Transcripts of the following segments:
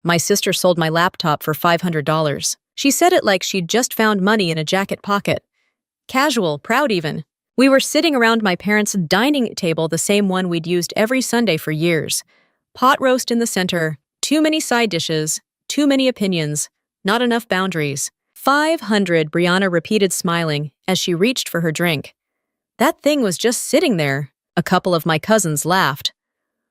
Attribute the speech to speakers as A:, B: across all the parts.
A: My sister sold my laptop for $500. She said it like she'd just found money in a jacket pocket. Casual, proud even. We were sitting around my parents' dining table, the same one we'd used every Sunday for years. Pot roast in the center, too many side dishes, too many opinions, not enough boundaries. 500, Brianna repeated, smiling as she reached for her drink. That thing was just sitting there. A couple of my cousins laughed.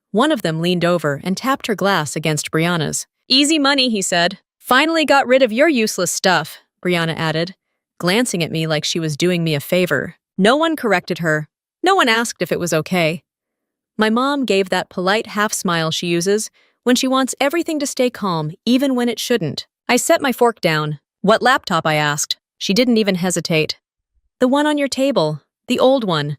A: One of them leaned over and tapped her glass against Brianna's. Easy money, he said. Finally got rid of your useless stuff, Brianna added, glancing at me like she was doing me a favor. No one corrected her. No one asked if it was okay. My mom gave that polite half-smile she uses when she wants everything to stay calm, even when it shouldn't. I set my fork down. What laptop? I asked. She didn't even hesitate. The one on your table. The old one.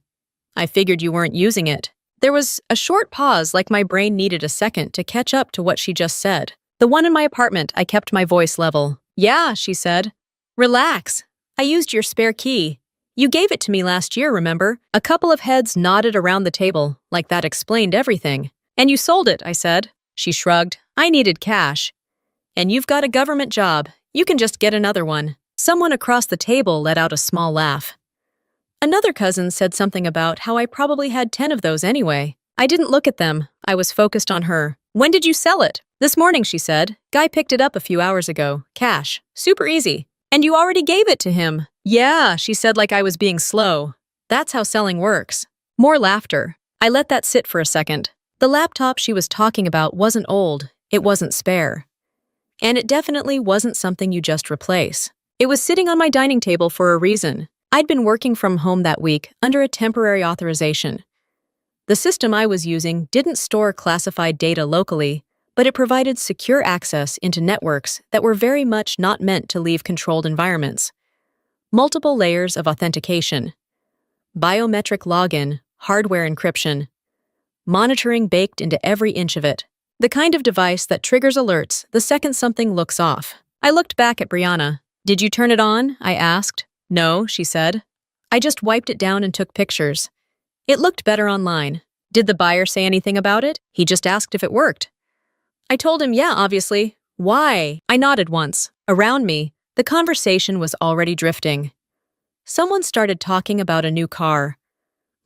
A: I figured you weren't using it. There was a short pause, like my brain needed a second to catch up to what she just said. The one in my apartment. I kept my voice level. Yeah, she said. Relax. I used your spare key. You gave it to me last year, remember? A couple of heads nodded around the table, like that explained everything. And you sold it, I said. She shrugged. I needed cash. And you've got a government job. You can just get another one. Someone across the table let out a small laugh. Another cousin said something about how I probably had 10 of those anyway. I didn't look at them. I was focused on her. When did you sell it? This morning, she said. Guy picked it up a few hours ago. Cash. Super easy. And you already gave it to him. Yeah, she said like I was being slow. That's how selling works. More laughter. I let that sit for a second. The laptop she was talking about wasn't old. It wasn't spare. And it definitely wasn't something you just replace. It was sitting on my dining table for a reason. I'd been working from home that week under a temporary authorization. The system I was using didn't store classified data locally, but it provided secure access into networks that were very much not meant to leave controlled environments. Multiple layers of authentication, biometric login, hardware encryption, monitoring baked into every inch of it. The kind of device that triggers alerts the second something looks off. I looked back at Brianna. Did you turn it on? I asked. No, she said. I just wiped it down and took pictures. It looked better online. Did the buyer say anything about it? He just asked if it worked. I told him, yeah, obviously. Why? I nodded once. Around me, the conversation was already drifting. Someone started talking about a new car.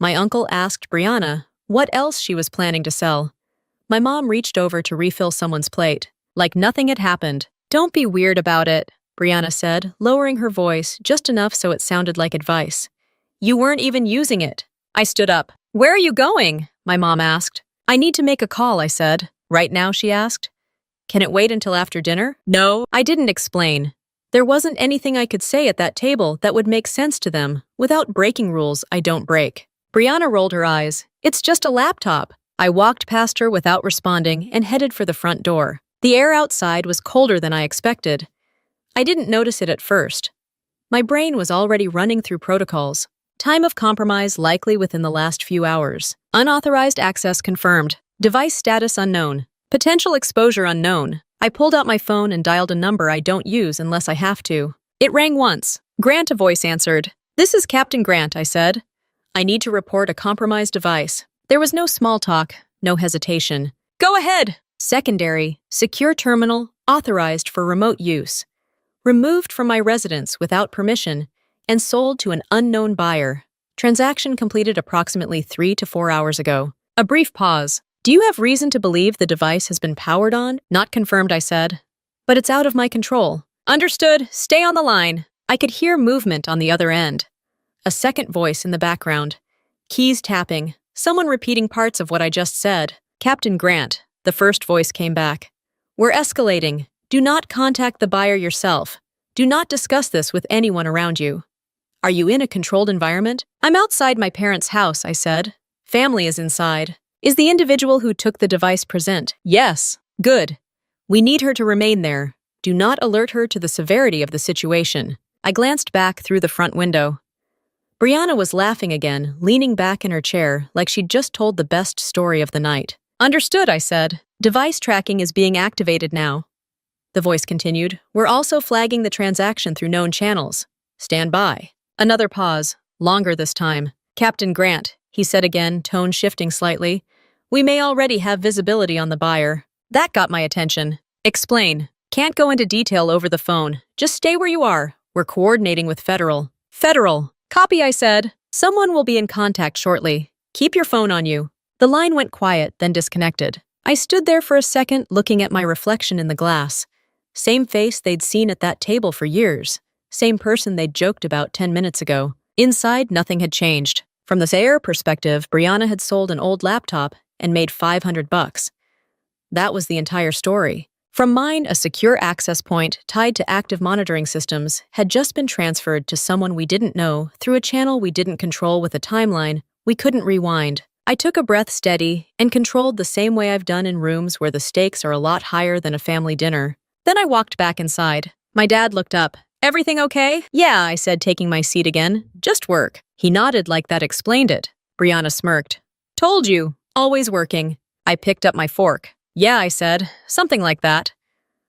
A: My uncle asked Brianna what else she was planning to sell. My mom reached over to refill someone's plate, like nothing had happened. Don't be weird about it, Brianna said, lowering her voice just enough so it sounded like advice. You weren't even using it. I stood up. Where are you going? My mom asked. I need to make a call, I said. Right now, she asked. Can it wait until after dinner? No. I didn't explain. There wasn't anything I could say at that table that would make sense to them without breaking rules I don't break. Brianna rolled her eyes. It's just a laptop. I walked past her without responding and headed for the front door. The air outside was colder than I expected. I didn't notice it at first. My brain was already running through protocols. Time of compromise likely within the last few hours. Unauthorized access confirmed. Device status unknown. Potential exposure unknown. I pulled out my phone and dialed a number I don't use unless I have to. It rang once. Grant, a voice answered. This is Captain Grant, I said. I need to report a compromised device. There was no small talk, no hesitation. Go ahead. Secondary, secure terminal, authorized for remote use. Removed from my residence without permission and sold to an unknown buyer. Transaction completed approximately 3 to 4 hours ago. A brief pause. Do you have reason to believe the device has been powered on? Not confirmed, I said. But it's out of my control. Understood. Stay on the line. I could hear movement on the other end. A second voice in the background. Keys tapping. Someone repeating parts of what I just said. Captain Grant. The first voice came back. We're escalating. Do not contact the buyer yourself. Do not discuss this with anyone around you. Are you in a controlled environment? I'm outside my parents' house, I said. Family is inside. Is the individual who took the device present? Yes. Good. We need her to remain there. Do not alert her to the severity of the situation. I glanced back through the front window. Brianna was laughing again, leaning back in her chair like she'd just told the best story of the night. Understood, I said. Device tracking is being activated now. The voice continued. We're also flagging the transaction through known channels. Stand by. Another pause, longer this time. Captain Grant, he said again, tone shifting slightly. We may already have visibility on the buyer. That got my attention. Explain. Can't go into detail over the phone. Just stay where you are. We're coordinating with Federal. Federal. Copy, I said. Someone will be in contact shortly. Keep your phone on you. The line went quiet, then disconnected. I stood there for a second, looking at my reflection in the glass. Same face they'd seen at that table for years. Same person they'd joked about 10 minutes ago. Inside, nothing had changed. From the Sayer perspective, Brianna had sold an old laptop and made $500. That was the entire story. From mine, a secure access point tied to active monitoring systems had just been transferred to someone we didn't know through a channel we didn't control with a timeline we couldn't rewind. I took a breath steady and controlled the same way I've done in rooms where the stakes are a lot higher than a family dinner. Then I walked back inside. My dad looked up. Everything okay? Yeah, I said, taking my seat again. Just work. He nodded like that explained it. Brianna smirked. Told you. Always working. I picked up my fork. Yeah, I said. Something like that.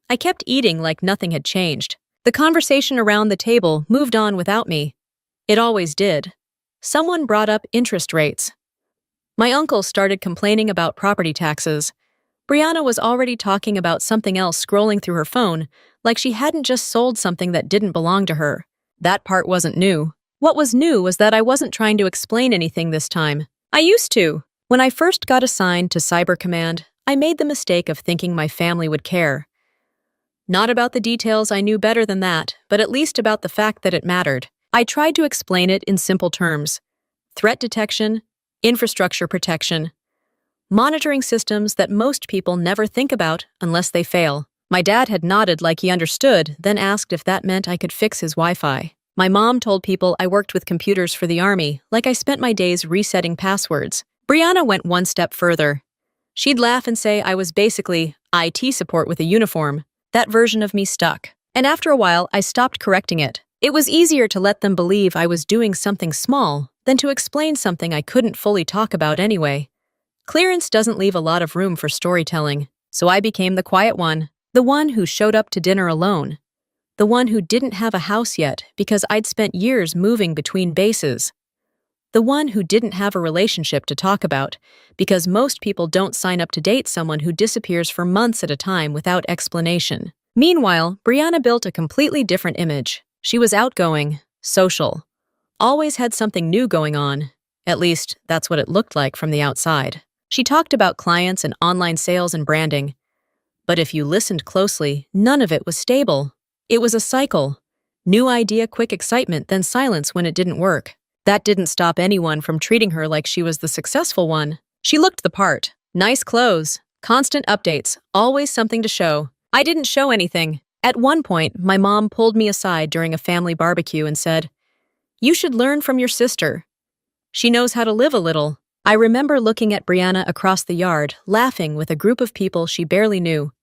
A: I kept eating like nothing had changed. The conversation around the table moved on without me. It always did. Someone brought up interest rates. My uncle started complaining about property taxes. Brianna was already talking about something else, scrolling through her phone, like she hadn't just sold something that didn't belong to her. That part wasn't new. What was new was that I wasn't trying to explain anything this time. I used to. When I first got assigned to Cyber Command, I made the mistake of thinking my family would care. Not about the details, I knew better than that, but at least about the fact that it mattered. I tried to explain it in simple terms. Threat detection, infrastructure protection, monitoring systems that most people never think about unless they fail. My dad had nodded like he understood, then asked if that meant I could fix his Wi-Fi. My mom told people I worked with computers for the Army, like I spent my days resetting passwords. Brianna went one step further. She'd laugh and say I was basically IT support with a uniform. That version of me stuck. And after a while, I stopped correcting it. It was easier to let them believe I was doing something small than to explain something I couldn't fully talk about anyway. Clearance doesn't leave a lot of room for storytelling, so I became the quiet one, the one who showed up to dinner alone, the one who didn't have a house yet because I'd spent years moving between bases, the one who didn't have a relationship to talk about because most people don't sign up to date someone who disappears for months at a time without explanation. Meanwhile, Brianna built a completely different image. She was outgoing, social, always had something new going on. At least, that's what it looked like from the outside. She talked about clients and online sales and branding. But if you listened closely, none of it was stable. It was a cycle. New idea, quick excitement, then silence when it didn't work. That didn't stop anyone from treating her like she was the successful one. She looked the part. Nice clothes, constant updates, always something to show. I didn't show anything. At one point, my mom pulled me aside during a family barbecue and said, "You should learn from your sister. She knows how to live a little." I remember looking at Brianna across the yard, laughing with a group of people she barely knew,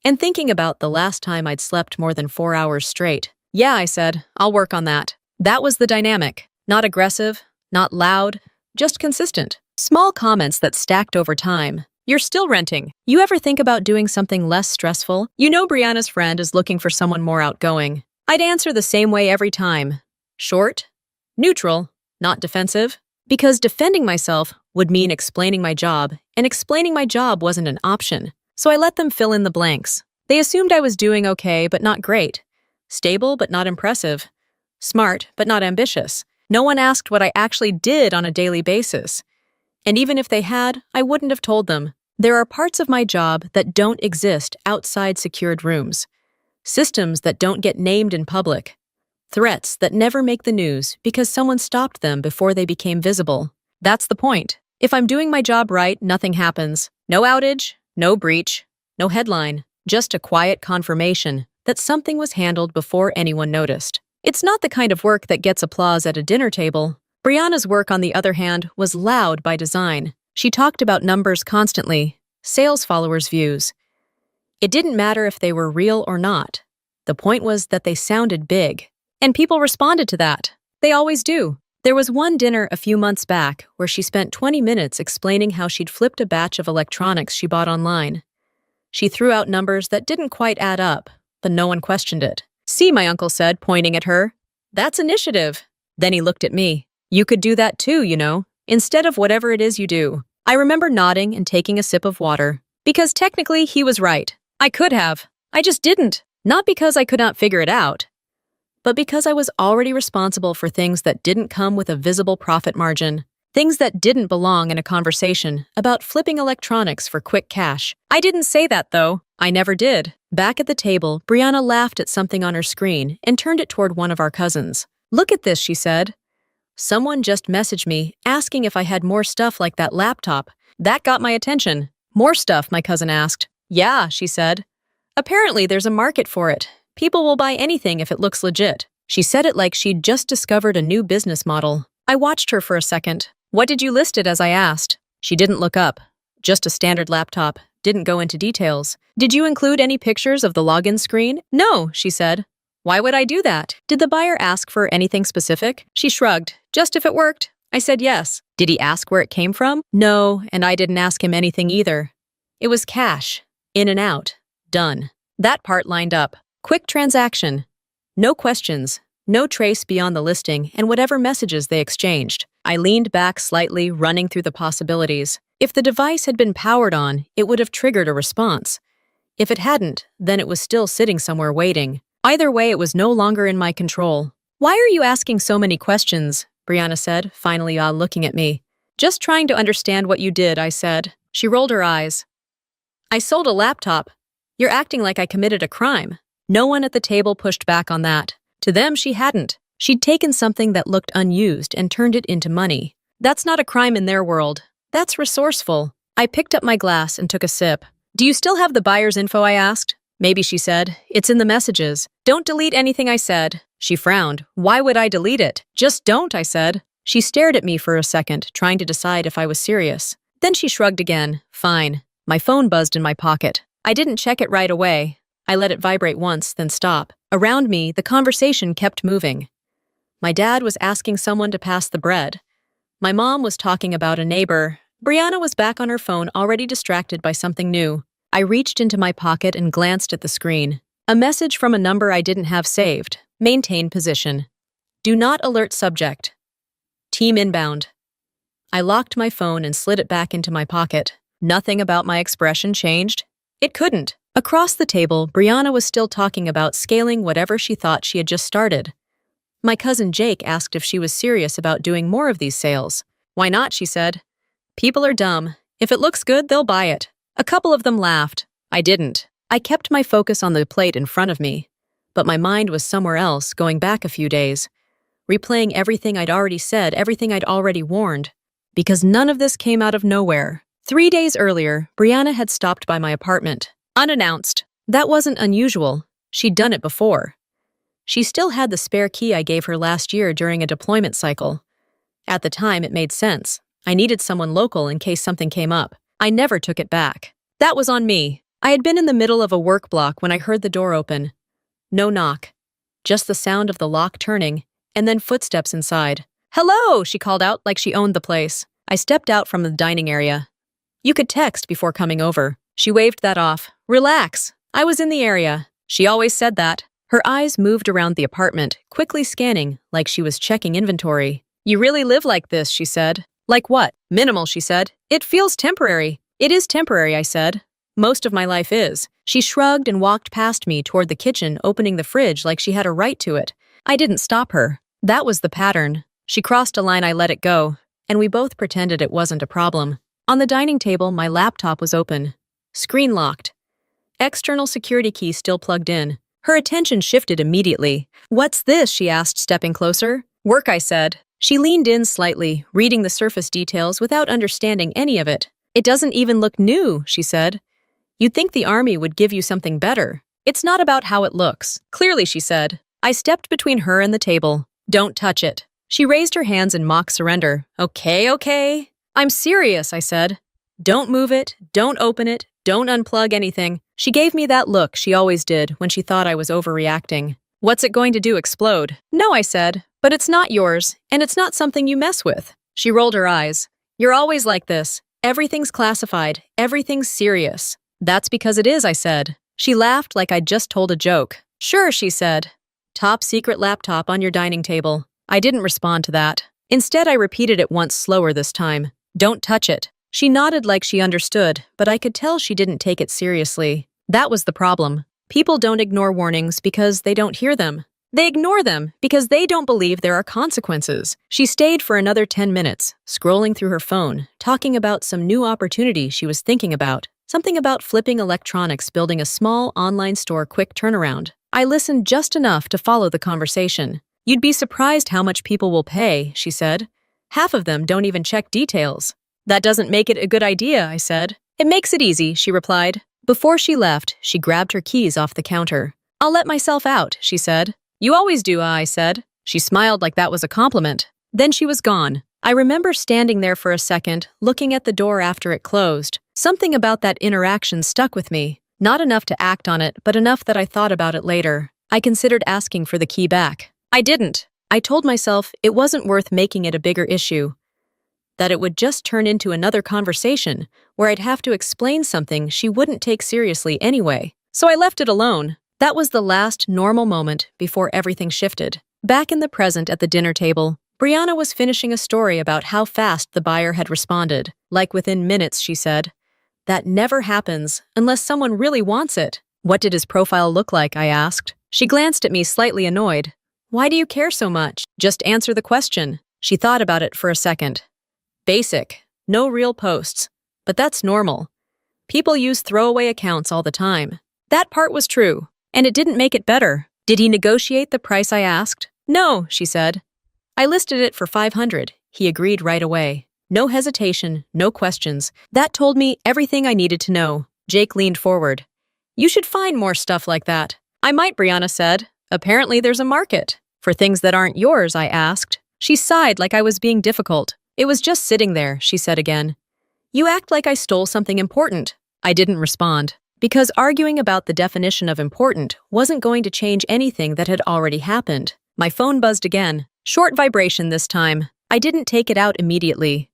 A: and thinking about the last time I'd slept more than 4 hours straight. Yeah, I said, I'll work on that. That was the dynamic. Not aggressive, not loud, just consistent. Small comments that stacked over time. You're still renting. You ever think about doing something less stressful? You know Brianna's friend is looking for someone more outgoing. I'd answer the same way every time. Short, neutral, not defensive. Because defending myself would mean explaining my job, and explaining my job wasn't an option. So I let them fill in the blanks. They assumed I was doing okay but not great. Stable but not impressive. Smart but not ambitious. No one asked what I actually did on a daily basis. And even if they had, I wouldn't have told them. There are parts of my job that don't exist outside secured rooms. Systems that don't get named in public. Threats that never make the news because someone stopped them before they became visible. That's the point. If I'm doing my job right, nothing happens. No outage, no breach, no headline. Just a quiet confirmation that something was handled before anyone noticed. It's not the kind of work that gets applause at a dinner table. Brianna's work, on the other hand, was loud by design. She talked about numbers constantly, sales followers' views. It didn't matter if they were real or not. The point was that they sounded big. And people responded to that. They always do. There was one dinner a few months back where she spent 20 minutes explaining how she'd flipped a batch of electronics she bought online. She threw out numbers that didn't quite add up, but no one questioned it. "See," my uncle said, pointing at her. "That's initiative." Then he looked at me. "You could do that too, you know, instead of whatever it is you do." I remember nodding and taking a sip of water, because technically he was right. I could have. I just didn't. Not because I could not figure it out, but because I was already responsible for things that didn't come with a visible profit margin. Things that didn't belong in a conversation about flipping electronics for quick cash. I didn't say that, though. I never did. Back at the table, Brianna laughed at something on her screen and turned it toward one of our cousins. "Look at this," she said. "Someone just messaged me asking if I had more stuff like that laptop." That got my attention. "More stuff?" my cousin asked. "Yeah," she said. "Apparently there's a market for it. People will buy anything if it looks legit." She said it like she'd just discovered a new business model. I watched her for a second. "What did you list it as?" I asked. She didn't look up. "Just a standard laptop. Didn't go into details." "Did you include any pictures of the login screen?" "No," she said. "Why would I do that?" "Did the buyer ask for anything specific?" She shrugged. "Just if it worked." I said yes. "Did he ask where it came from?" "No, and I didn't ask him anything either. It was cash. In and out. Done." That part lined up. Quick transaction. No questions. No trace beyond the listing and whatever messages they exchanged. I leaned back slightly, running through the possibilities. If the device had been powered on, it would have triggered a response. If it hadn't, then it was still sitting somewhere waiting. Either way, it was no longer in my control. "Why are you asking so many questions?" Brianna said, finally looking at me. "Just trying to understand what you did," I said. She rolled her eyes. "I sold a laptop. You're acting like I committed a crime." No one at the table pushed back on that. To them, she hadn't. She'd taken something that looked unused and turned it into money. That's not a crime in their world. That's resourceful. I picked up my glass and took a sip. "Do you still have the buyer's info?" I asked. "Maybe," she said. "It's in the messages." "Don't delete anything," I said. She frowned. "Why would I delete it?" "Just don't," I said. She stared at me for a second, trying to decide if I was serious. Then she shrugged again. "Fine." My phone buzzed in my pocket. I didn't check it right away. I let it vibrate once, then stop. Around me, the conversation kept moving. My dad was asking someone to pass the bread. My mom was talking about a neighbor. Brianna was back on her phone, already distracted by something new. I reached into my pocket and glanced at the screen. A message from a number I didn't have saved. Maintain position. Do not alert subject. Team inbound. I locked my phone and slid it back into my pocket. Nothing about my expression changed. It couldn't. Across the table, Brianna was still talking about scaling whatever she thought she had just started. My cousin Jake asked if she was serious about doing more of these sales. "Why not?" she said. "People are dumb. If it looks good, they'll buy it." A couple of them laughed. I didn't. I kept my focus on the plate in front of me. But my mind was somewhere else, going back a few days. Replaying everything I'd already said, everything I'd already warned. Because none of this came out of nowhere. 3 days earlier, Brianna had stopped by my apartment. Unannounced. That wasn't unusual. She'd done it before. She still had the spare key I gave her last year during a deployment cycle. At the time, it made sense. I needed someone local in case something came up. I never took it back. That was on me. I had been in the middle of a work block when I heard the door open. No knock. Just the sound of the lock turning, and then footsteps inside. "Hello," she called out like she owned the place. I stepped out from the dining area. "You could text before coming over." She waved that off. "Relax. I was in the area." She always said that. Her eyes moved around the apartment, quickly scanning, like she was checking inventory. "You really live like this," she said. "Like what?" "Minimal," she said. "It feels temporary." "It is temporary," I said. "Most of my life is." She shrugged and walked past me toward the kitchen, opening the fridge like she had a right to it. I didn't stop her. That was the pattern. She crossed a line, I let it go, and we both pretended it wasn't a problem. On the dining table, my laptop was open. Screen locked. External security key still plugged in. Her attention shifted immediately. "What's this?" she asked, stepping closer. "Work," I said. She leaned in slightly, reading the surface details without understanding any of it. "It doesn't even look new," she said. "You'd think the army would give you something better." "It's not about how it looks." "Clearly," she said. I stepped between her and the table. "Don't touch it." She raised her hands in mock surrender. Okay. "I'm serious," I said. "Don't move it, don't open it, don't unplug anything." She gave me that look she always did when she thought I was overreacting. "What's it going to do, explode?" "No," I said, "but it's not yours, and it's not something you mess with." She rolled her eyes. "You're always like this. Everything's classified, everything's serious." "That's because it is," I said. She laughed like I'd just told a joke. "Sure," she said. "Top secret laptop on your dining table." I didn't respond to that. Instead, I repeated it once slower this time. "Don't touch it." She nodded like she understood, but I could tell she didn't take it seriously. That was the problem. People don't ignore warnings because they don't hear them. They ignore them because they don't believe there are consequences. She stayed for another 10 minutes, scrolling through her phone, talking about some new opportunity she was thinking about. Something about flipping electronics, building a small online store quick turnaround. I listened just enough to follow the conversation. You'd be surprised how much people will pay, she said. Half of them don't even check details. That doesn't make it a good idea, I said. It makes it easy, she replied. Before she left, she grabbed her keys off the counter. I'll let myself out, she said. You always do, I said. She smiled like that was a compliment. Then she was gone. I remember standing there for a second, looking at the door after it closed. Something about that interaction stuck with me. Not enough to act on it, but enough that I thought about it later. I considered asking for the key back. I didn't. I told myself it wasn't worth making it a bigger issue. That it would just turn into another conversation where I'd have to explain something she wouldn't take seriously anyway. So I left it alone. That was the last normal moment before everything shifted. Back in the present at the dinner table, Brianna was finishing a story about how fast the buyer had responded. Like within minutes, she said. That never happens unless someone really wants it. What did his profile look like, I asked. She glanced at me slightly annoyed. Why do you care so much? Just answer the question. She thought about it for a second. Basic. No real posts. But that's normal. People use throwaway accounts all the time. That part was true. And it didn't make it better. Did he negotiate the price I asked? No, she said. I listed it for $500. He agreed right away. No hesitation, no questions. That told me everything I needed to know. Jake leaned forward. You should find more stuff like that. I might, Brianna said. Apparently there's a market. For things that aren't yours, I asked. She sighed like I was being difficult. It was just sitting there, she said again. You act like I stole something important. I didn't respond. Because arguing about the definition of important wasn't going to change anything that had already happened. My phone buzzed again. Short vibration this time. I didn't take it out immediately.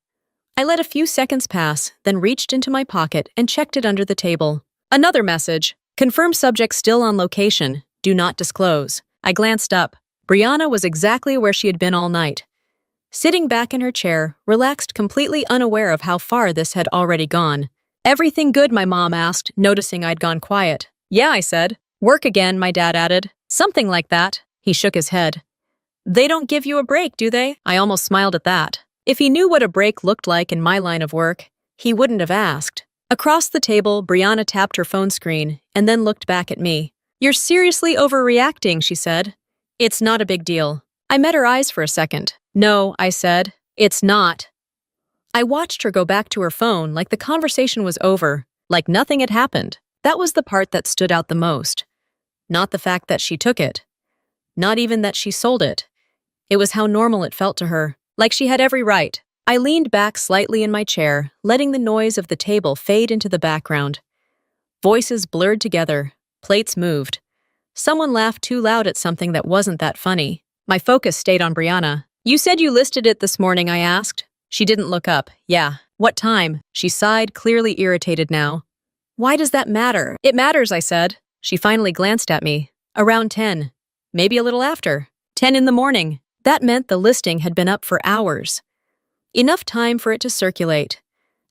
A: I let a few seconds pass, then reached into my pocket and checked it under the table. Another message. Confirm subject still on location. Do not disclose. I glanced up. Brianna was exactly where she had been all night. Sitting back in her chair, relaxed, completely unaware of how far this had already gone. Everything good, my mom asked, noticing I'd gone quiet. Yeah, I said. Work again, my dad added. Something like that. He shook his head. They don't give you a break, do they? I almost smiled at that. If he knew what a break looked like in my line of work, he wouldn't have asked. Across the table, Brianna tapped her phone screen and then looked back at me. You're seriously overreacting, she said. It's not a big deal. I met her eyes for a second. No, I said. It's not. I watched her go back to her phone like the conversation was over, like nothing had happened. That was the part that stood out the most. Not the fact that she took it. Not even that she sold it. It was how normal it felt to her, like she had every right. I leaned back slightly in my chair, letting the noise of the table fade into the background. Voices blurred together. Plates moved. Someone laughed too loud at something that wasn't that funny. My focus stayed on Brianna. You said you listed it this morning, I asked. She didn't look up. Yeah. What time? She sighed, clearly irritated now. Why does that matter? It matters, I said. She finally glanced at me. Around 10. Maybe a little after. 10 in the morning. That meant the listing had been up for hours. Enough time for it to circulate.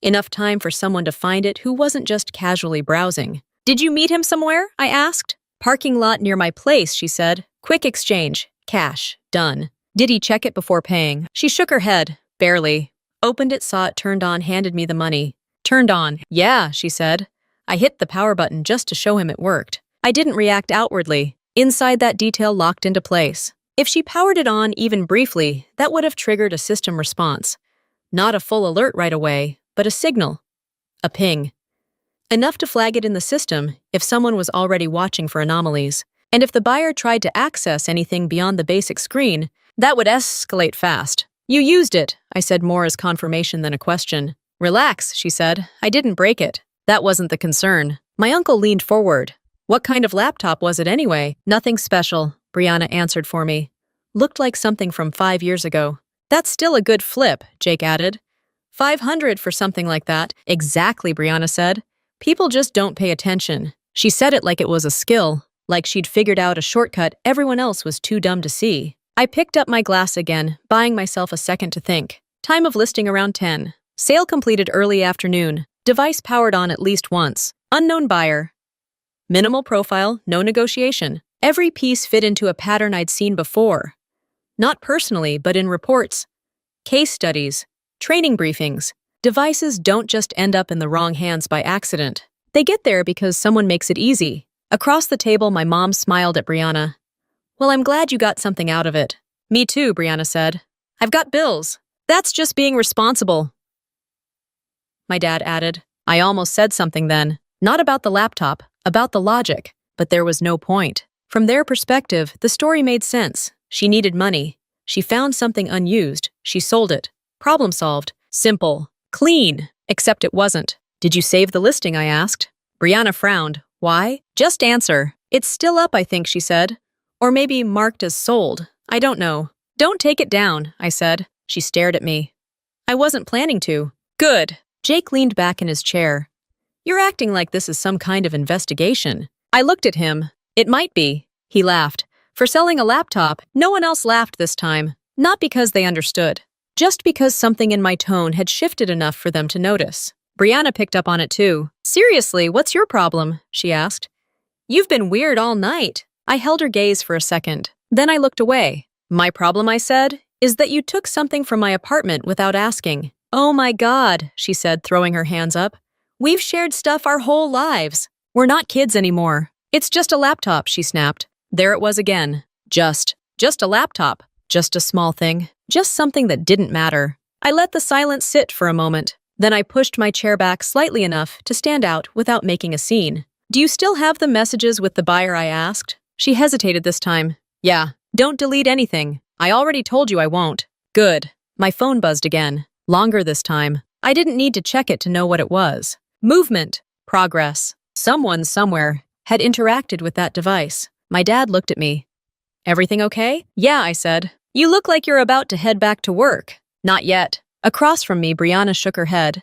A: Enough time for someone to find it who wasn't just casually browsing. Did you meet him somewhere? I asked. Parking lot near my place, she said. Quick exchange. Cash. Done. Did he check it before paying? She shook her head. Barely. Opened it, saw it turned on, handed me the money. Turned on. Yeah, she said. I hit the power button just to show him it worked. I didn't react outwardly. Inside, that detail locked into place. If she powered it on even briefly, that would have triggered a system response. Not a full alert right away, but a signal. A ping. Enough to flag it in the system if someone was already watching for anomalies. And if the buyer tried to access anything beyond the basic screen, that would escalate fast. You used it, I said more as confirmation than a question. Relax, she said. I didn't break it. That wasn't the concern. My uncle leaned forward. What kind of laptop was it anyway? Nothing special, Brianna answered for me. Looked like something from 5 years ago. That's still a good flip, Jake added. $500 for something like that. Exactly, Brianna said. People just don't pay attention. She said it like it was a skill, like she'd figured out a shortcut everyone else was too dumb to see. I picked up my glass again, buying myself a second to think. Time of listing around 10. Sale completed early afternoon. Device powered on at least once. Unknown buyer. Minimal profile, no negotiation. Every piece fit into a pattern I'd seen before. Not personally, but in reports, case studies, training briefings. Devices don't just end up in the wrong hands by accident. They get there because someone makes it easy. Across the table, my mom smiled at Brianna. Well, I'm glad you got something out of it. Me too, Brianna said. I've got bills. That's just being responsible. My dad added. I almost said something then. Not about the laptop, about the logic. But there was no point. From their perspective, the story made sense. She needed money. She found something unused. She sold it. Problem solved. Simple. Clean. Except it wasn't. Did you save the listing, I asked. Brianna frowned. Why? Just answer. It's still up, I think, she said. Or maybe marked as sold. I don't know. Don't take it down, I said. She stared at me. I wasn't planning to. Good. Jake leaned back in his chair. You're acting like this is some kind of investigation. I looked at him. It might be. He laughed. For selling a laptop, no one else laughed this time. Not because they understood. Just because something in my tone had shifted enough for them to notice. Brianna picked up on it too. Seriously, what's your problem? She asked. You've been weird all night. I held her gaze for a second. Then I looked away. My problem, I said, is that you took something from my apartment without asking. Oh my God, she said, throwing her hands up. We've shared stuff our whole lives. We're not kids anymore. It's just a laptop, she snapped. There it was again. Just a laptop. Just a small thing. Just something that didn't matter. I let the silence sit for a moment. Then I pushed my chair back slightly enough to stand out without making a scene. Do you still have the messages with the buyer, I asked? She hesitated this time. Yeah. Don't delete anything. I already told you I won't. Good. My phone buzzed again. Longer this time. I didn't need to check it to know what it was. Movement. Progress. Someone somewhere had interacted with that device. My dad looked at me. Everything okay? Yeah, I said. You look like you're about to head back to work. Not yet. Across from me, Brianna shook her head.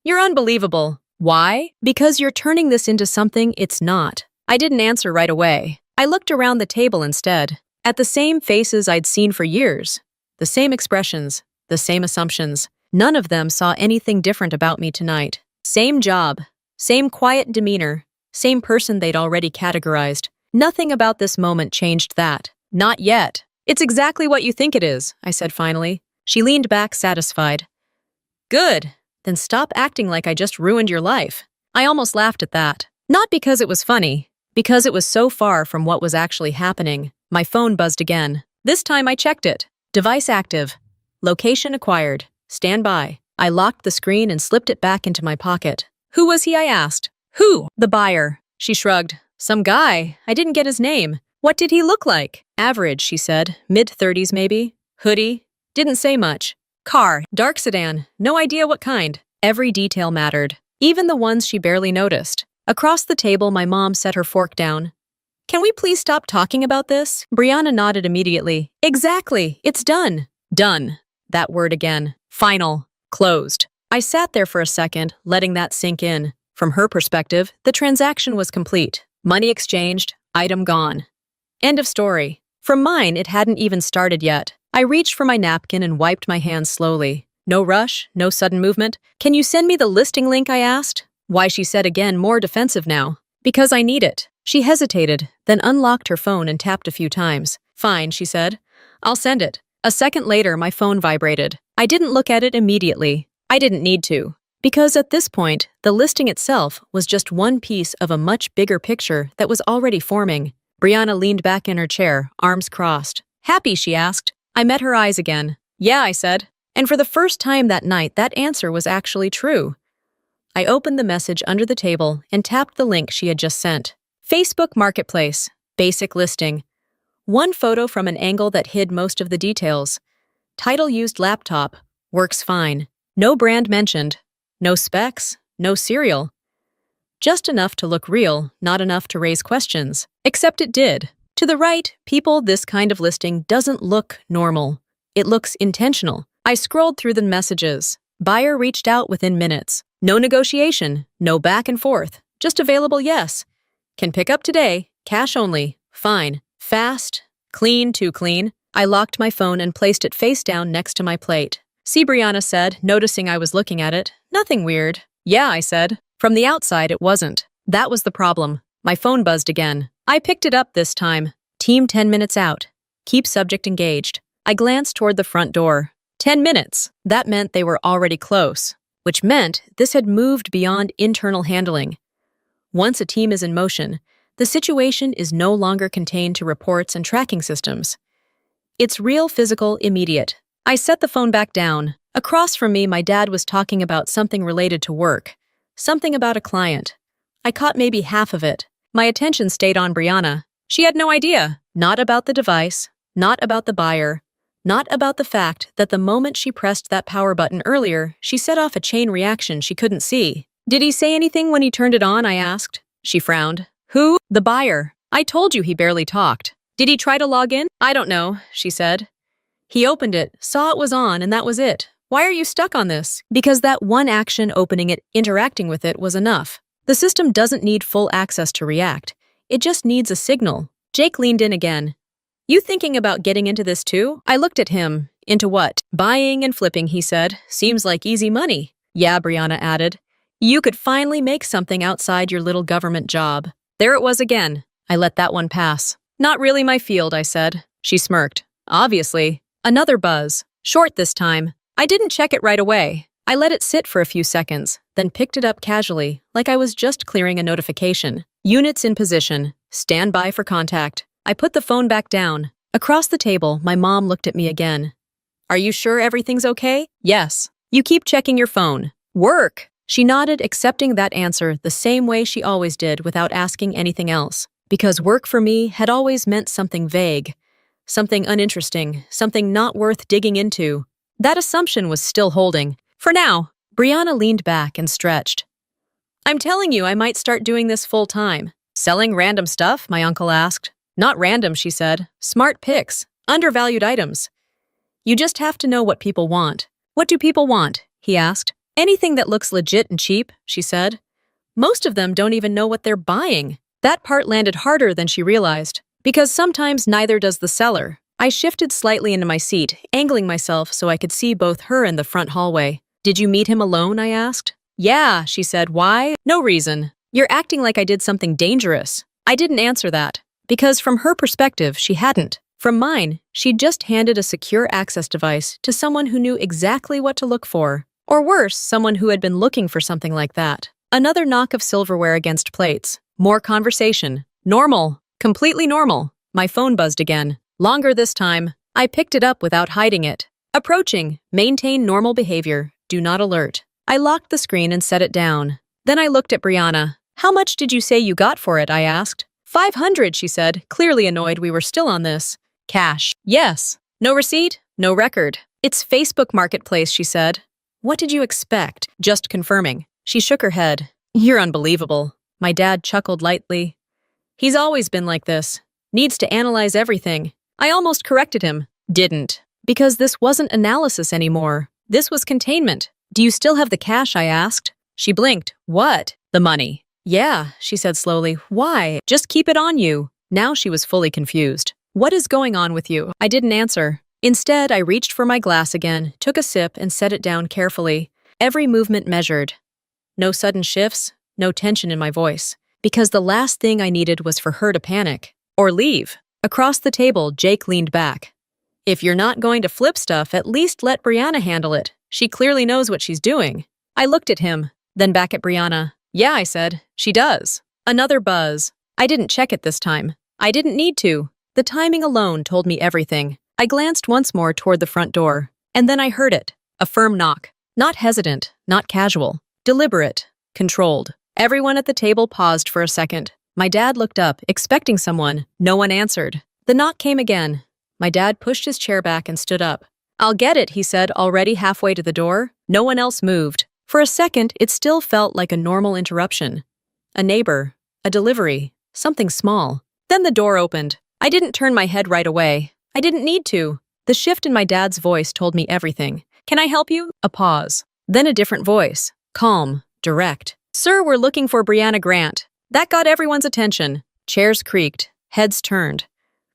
A: You're unbelievable. Why? Because you're turning this into something it's not. I didn't answer right away. I looked around the table instead, at the same faces I'd seen for years. The same expressions, the same assumptions. None of them saw anything different about me tonight. Same job, same quiet demeanor, same person they'd already categorized. Nothing about this moment changed that. Not yet. It's exactly what you think it is, I said finally. She leaned back, satisfied. Good. Then stop acting like I just ruined your life. I almost laughed at that. Not because it was funny, because it was so far from what was actually happening. My phone buzzed again. This time I checked it. Device active. Location acquired. Stand by. I locked the screen and slipped it back into my pocket. Who was he, I asked. Who? The buyer. She shrugged. Some guy. I didn't get his name. What did he look like? Average, she said. Mid-30s maybe. Hoodie. Didn't say much. Car. Dark sedan. No idea what kind. Every detail mattered. Even the ones she barely noticed. Across the table, my mom set her fork down. Can we please stop talking about this? Brianna nodded immediately. Exactly. It's done. Done. That word again. Final. Closed. I sat there for a second, letting that sink in. From her perspective, the transaction was complete. Money exchanged. Item gone. End of story. From mine, it hadn't even started yet. I reached for my napkin and wiped my hands slowly. No rush, no sudden movement. Can you send me the listing link, I asked? Why, she said again, more defensive now. Because I need it. She hesitated, then unlocked her phone and tapped a few times. Fine, she said. I'll send it. A second later, my phone vibrated. I didn't look at it immediately. I didn't need to. Because at this point, the listing itself was just one piece of a much bigger picture that was already forming. Brianna leaned back in her chair, arms crossed. Happy, she asked. I met her eyes again. Yeah, I said. And for the first time that night, that answer was actually true. I opened the message under the table and tapped the link she had just sent. Facebook Marketplace. Basic listing. One photo from an angle that hid most of the details. Title used laptop. Works fine. No brand mentioned. No specs. No serial. Just enough to look real, not enough to raise questions. Except it did. To the right, people, this kind of listing doesn't look normal. It looks intentional. I scrolled through the messages. Buyer reached out within minutes. No negotiation. No back and forth. Just available yes. Can pick up today. Cash only. Fine. Fast. Clean, too clean. I locked my phone and placed it face down next to my plate. See, Brianna said, noticing I was looking at it. Nothing weird. Yeah, I said. From the outside, it wasn't. That was the problem. My phone buzzed again. I picked it up this time. Team 10 minutes out. Keep subject engaged. I glanced toward the front door. 10 minutes. That meant they were already close, which meant this had moved beyond internal handling. Once a team is in motion, the situation is no longer contained to reports and tracking systems. It's real, physical, immediate. I set the phone back down. Across from me, my dad was talking about something related to work. Something about a client. I caught maybe half of it. My attention stayed on Brianna. She had no idea. Not about the device. Not about the buyer. Not about the fact that the moment she pressed that power button earlier, she set off a chain reaction she couldn't see. Did he say anything when he turned it on? I asked. She frowned. Who? The buyer. I told you he barely talked. Did he try to log in? I don't know, she said. He opened it, saw it was on, and that was it. Why are you stuck on this? Because that one action, opening it, interacting with it, was enough. The system doesn't need full access to react. It just needs a signal. Jake leaned in again. You thinking about getting into this too? I looked at him. Into what? Buying and flipping, he said. Seems like easy money. Yeah, Brianna added. You could finally make something outside your little government job. There it was again. I let that one pass. Not really my field, I said. She smirked. Obviously. Another buzz. Short this time. I didn't check it right away. I let it sit for a few seconds, then picked it up casually, like I was just clearing a notification. Units in position. Stand by for contact. I put the phone back down. Across the table, my mom looked at me again. Are you sure everything's okay? Yes. You keep checking your phone. Work. She nodded, accepting that answer the same way she always did without asking anything else. Because work for me had always meant something vague, something uninteresting, something not worth digging into. That assumption was still holding. For now, Brianna leaned back and stretched. I'm telling you, I might start doing this full time. Selling random stuff? My uncle asked. Not random, she said. Smart picks. Undervalued items. You just have to know what people want. What do people want? He asked. Anything that looks legit and cheap, she said. Most of them don't even know what they're buying. That part landed harder than she realized, because sometimes neither does the seller. I shifted slightly into my seat, angling myself so I could see both her and the front hallway. Did you meet him alone? I asked. Yeah, she said. Why? No reason. You're acting like I did something dangerous. I didn't answer that, because from her perspective, she hadn't. From mine, she'd just handed a secure access device to someone who knew exactly what to look for. Or worse, someone who had been looking for something like that. Another knock of silverware against plates. More conversation. Normal. Completely normal. My phone buzzed again. Longer this time. I picked it up without hiding it. Approaching. Maintain normal behavior. Do not alert. I locked the screen and set it down. Then I looked at Brianna. How much did you say you got for it? I asked. 500, she said, clearly annoyed we were still on this. Cash. Yes. No receipt? No record. It's Facebook Marketplace, she said. What did you expect? Just confirming. She shook her head. You're unbelievable. My dad chuckled lightly. He's always been like this. Needs to analyze everything. I almost corrected him. Didn't. Because this wasn't analysis anymore. This was containment. Do you still have the cash? I asked. She blinked. What? The money. Yeah, she said slowly. Why? Just keep it on you. Now she was fully confused. What is going on with you? I didn't answer. Instead, I reached for my glass again, took a sip, and set it down carefully. Every movement measured. No sudden shifts, no tension in my voice. Because the last thing I needed was for her to panic. Or leave. Across the table, Jake leaned back. If you're not going to flip stuff, at least let Brianna handle it. She clearly knows what she's doing. I looked at him, then back at Brianna. Yeah, I said. She does. Another buzz. I didn't check it this time. I didn't need to. The timing alone told me everything. I glanced once more toward the front door, and then I heard it. A firm knock. Not hesitant, not casual. Deliberate. Controlled. Everyone at the table paused for a second. My dad looked up, expecting someone. No one answered. The knock came again. My dad pushed his chair back and stood up. I'll get it, he said, already halfway to the door. No one else moved. For a second, it still felt like a normal interruption. A neighbor. A delivery. Something small. Then the door opened. I didn't turn my head right away. I didn't need to. The shift in my dad's voice told me everything. Can I help you? A pause. Then a different voice. Calm. Direct. Sir, we're looking for Brianna Grant. That got everyone's attention. Chairs creaked. Heads turned.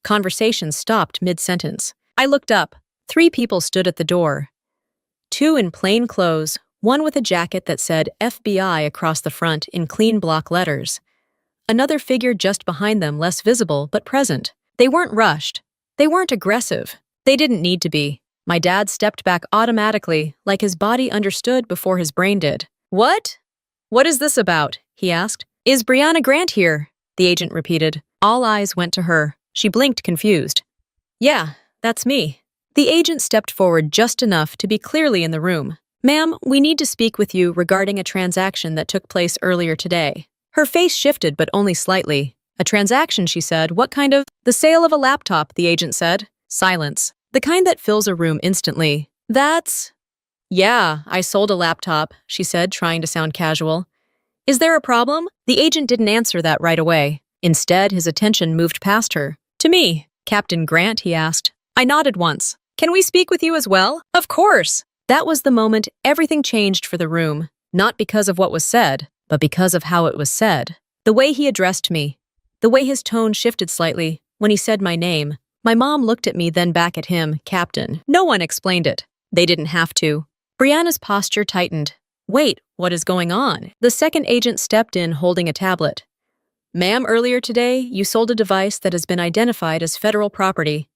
A: Conversation stopped mid-sentence. I looked up. 3 people stood at the door. 2 in plain clothes, one with a jacket that said FBI across the front in clean block letters. Another figure just behind them, less visible but present. They weren't rushed. They weren't aggressive. They didn't need to be. My dad stepped back automatically, like his body understood before his brain did. What? What is this about? He asked. Is Brianna Grant here? The agent repeated. All eyes went to her. She blinked, confused. Yeah, that's me. The agent stepped forward just enough to be clearly in the room. Ma'am, we need to speak with you regarding a transaction that took place earlier today. Her face shifted, but only slightly. A transaction, she said. What kind of? The sale of a laptop, the agent said. Silence. The kind that fills a room instantly. That's… Yeah, I sold a laptop, she said, trying to sound casual. Is there a problem? The agent didn't answer that right away. Instead, his attention moved past her. To me. Captain Grant, he asked. I nodded once. Can we speak with you as well? Of course. That was the moment everything changed for the room. Not because of what was said, but because of how it was said. The way he addressed me. The way his tone shifted slightly when he said my name. My mom looked at me, then back at him, Captain. No one explained it. They didn't have to. Brianna's posture tightened. Wait, what is going on? The second agent stepped in holding a tablet. Ma'am, earlier today, you sold a device that has been identified as federal property.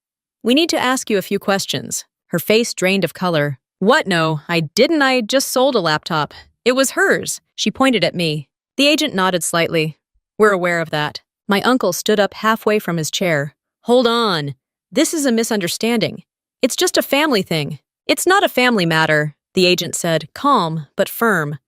A: We need to ask you a few questions. Her face drained of color. What? No, I didn't. I just sold a laptop. It was hers. She pointed at me. The agent nodded slightly. We're aware of that. My uncle stood up halfway from his chair. Hold on. This is a misunderstanding. It's just a family thing. It's not a family matter, the agent said, calm but firm.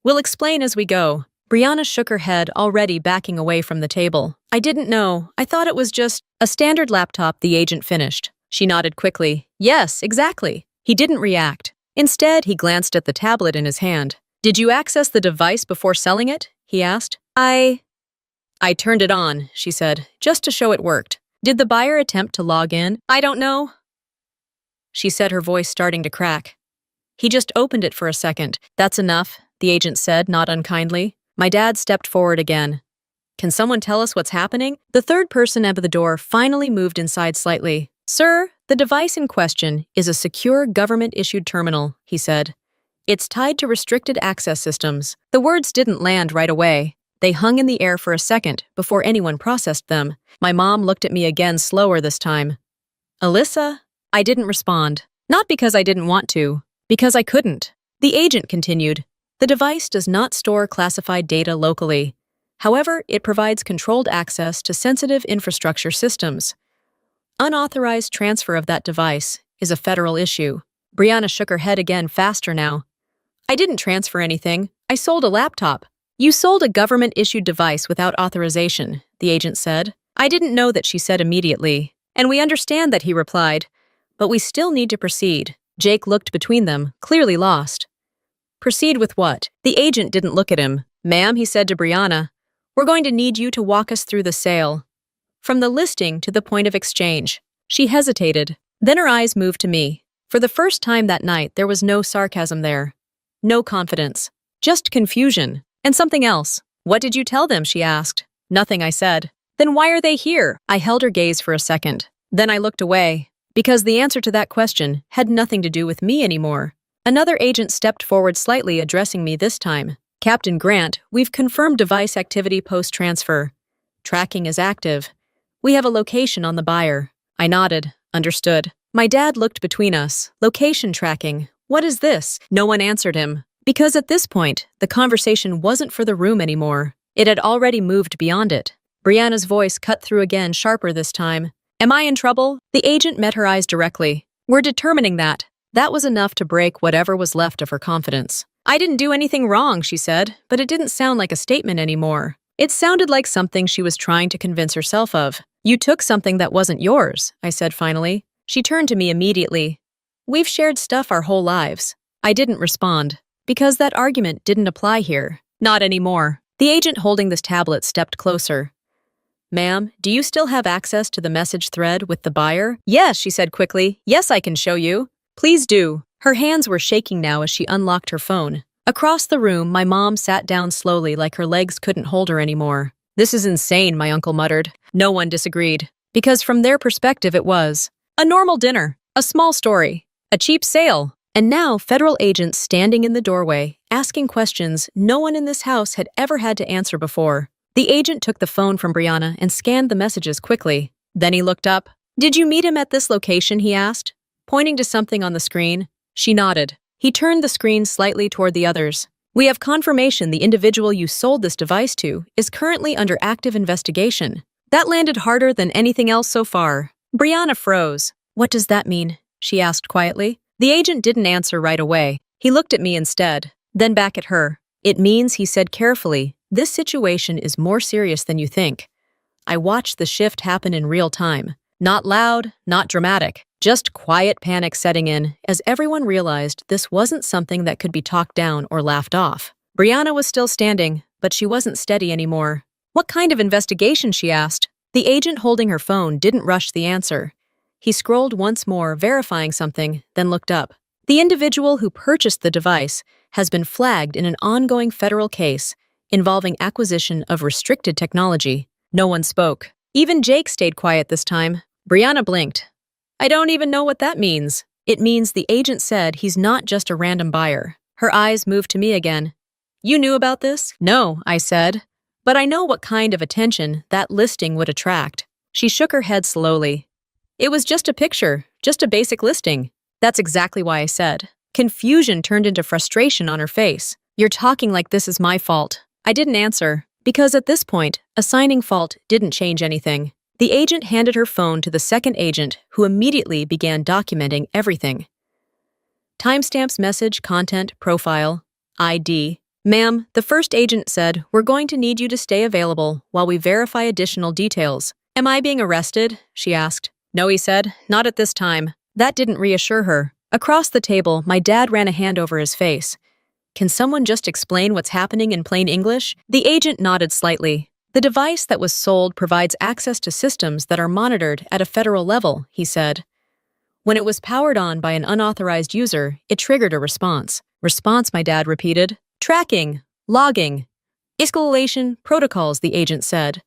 A: We'll explain as we go. Brianna shook her head, already backing away from the table. I didn't know. I thought it was just a standard laptop, the agent finished. She nodded quickly. Yes, exactly. He didn't react. Instead, he glanced at the tablet in his hand. Did you access the device before selling it? He asked. I turned it on, she said, just to show it worked. Did the buyer attempt to log in? I don't know, she said, her voice starting to crack. He just opened it for a second. That's enough, the agent said, not unkindly. My dad stepped forward again. Can someone tell us what's happening? The third person at the door finally moved inside slightly. Sir, the device in question is a secure government-issued terminal, he said. It's tied to restricted access systems. The words didn't land right away. They hung in the air for a second before anyone processed them. My mom looked at me again, slower this time. Alyssa? I didn't respond. Not because I didn't want to, because I couldn't. The agent continued. The device does not store classified data locally. However, it provides controlled access to sensitive infrastructure systems. Unauthorized transfer of that device is a federal issue. Brianna shook her head again, faster now. I didn't transfer anything. I sold a laptop. You sold a government-issued device without authorization, the agent said. I didn't know that, she said immediately. And we understand that, he replied. But we still need to proceed. Jake looked between them, clearly lost. Proceed with what? The agent didn't look at him. Ma'am, he said to Brianna, we're going to need you to walk us through the sale. From the listing to the point of exchange. She hesitated. Then her eyes moved to me. For the first time that night, there was no sarcasm there. No confidence. Just confusion. And something else. What did you tell them? She asked. Nothing, I said. Then why are they here? I held her gaze for a second. Then I looked away. Because the answer to that question had nothing to do with me anymore. Another agent stepped forward slightly, addressing me this time. Captain Grant, we've confirmed device activity post-transfer. Tracking is active. We have a location on the buyer. I nodded. Understood. My dad looked between us. Location tracking. What is this? No one answered him. Because at this point, the conversation wasn't for the room anymore. It had already moved beyond it. Brianna's voice cut through again, sharper this time. Am I in trouble? The agent met her eyes directly. We're determining that. That was enough to break whatever was left of her confidence. I didn't do anything wrong, she said, but it didn't sound like a statement anymore. It sounded like something she was trying to convince herself of. You took something that wasn't yours, I said finally. She turned to me immediately. We've shared stuff our whole lives. I didn't respond. Because that argument didn't apply here. Not anymore. The agent holding this tablet stepped closer. Ma'am, do you still have access to the message thread with the buyer? Yes, she said quickly. Yes, I can show you. Please do. Her hands were shaking now as she unlocked her phone. Across the room, my mom sat down slowly, like her legs couldn't hold her anymore. This is insane, my uncle muttered. No one disagreed. Because from their perspective it was. A normal dinner. A small story. A cheap sale. And now, federal agents standing in the doorway, asking questions no one in this house had ever had to answer before. The agent took the phone from Brianna and scanned the messages quickly. Then he looked up. "Did you meet him at this location?" he asked, pointing to something on the screen. She nodded. He turned the screen slightly toward the others. "We have confirmation the individual you sold this device to is currently under active investigation." That landed harder than anything else so far. Brianna froze. "What does that mean?" she asked quietly. The agent didn't answer right away. He looked at me instead, then back at her. "It means," he said carefully, "this situation is more serious than you think." I watched the shift happen in real time. Not loud, not dramatic, just quiet panic setting in as everyone realized this wasn't something that could be talked down or laughed off. Brianna was still standing, but she wasn't steady anymore. "What kind of investigation?" she asked. The agent holding her phone didn't rush the answer. He scrolled once more, verifying something, then looked up. "The individual who purchased the device has been flagged in an ongoing federal case involving acquisition of restricted technology." No one spoke. Even Jake stayed quiet this time. Brianna blinked. "I don't even know what that means." "It means the agent said he's not just a random buyer." Her eyes moved to me again. "You knew about this?" "No," I said. "But I know what kind of attention that listing would attract." She shook her head slowly. "It was just a picture, just a basic listing." "That's exactly why I said." Confusion turned into frustration on her face. "You're talking like this is my fault." I didn't answer, because at this point, assigning fault didn't change anything. The agent handed her phone to the second agent, who immediately began documenting everything. Timestamps, message, content, profile, ID. "Ma'am," the first agent said, "we're going to need you to stay available while we verify additional details." "Am I being arrested?" she asked. "No," he said, "not at this time." That didn't reassure her. Across the table, my dad ran a hand over his face. "Can someone just explain what's happening in plain English?" The agent nodded slightly. "The device that was sold provides access to systems that are monitored at a federal level," he said. "When it was powered on by an unauthorized user, it triggered a response." "Response," my dad repeated. "Tracking, logging, escalation protocols," the agent said.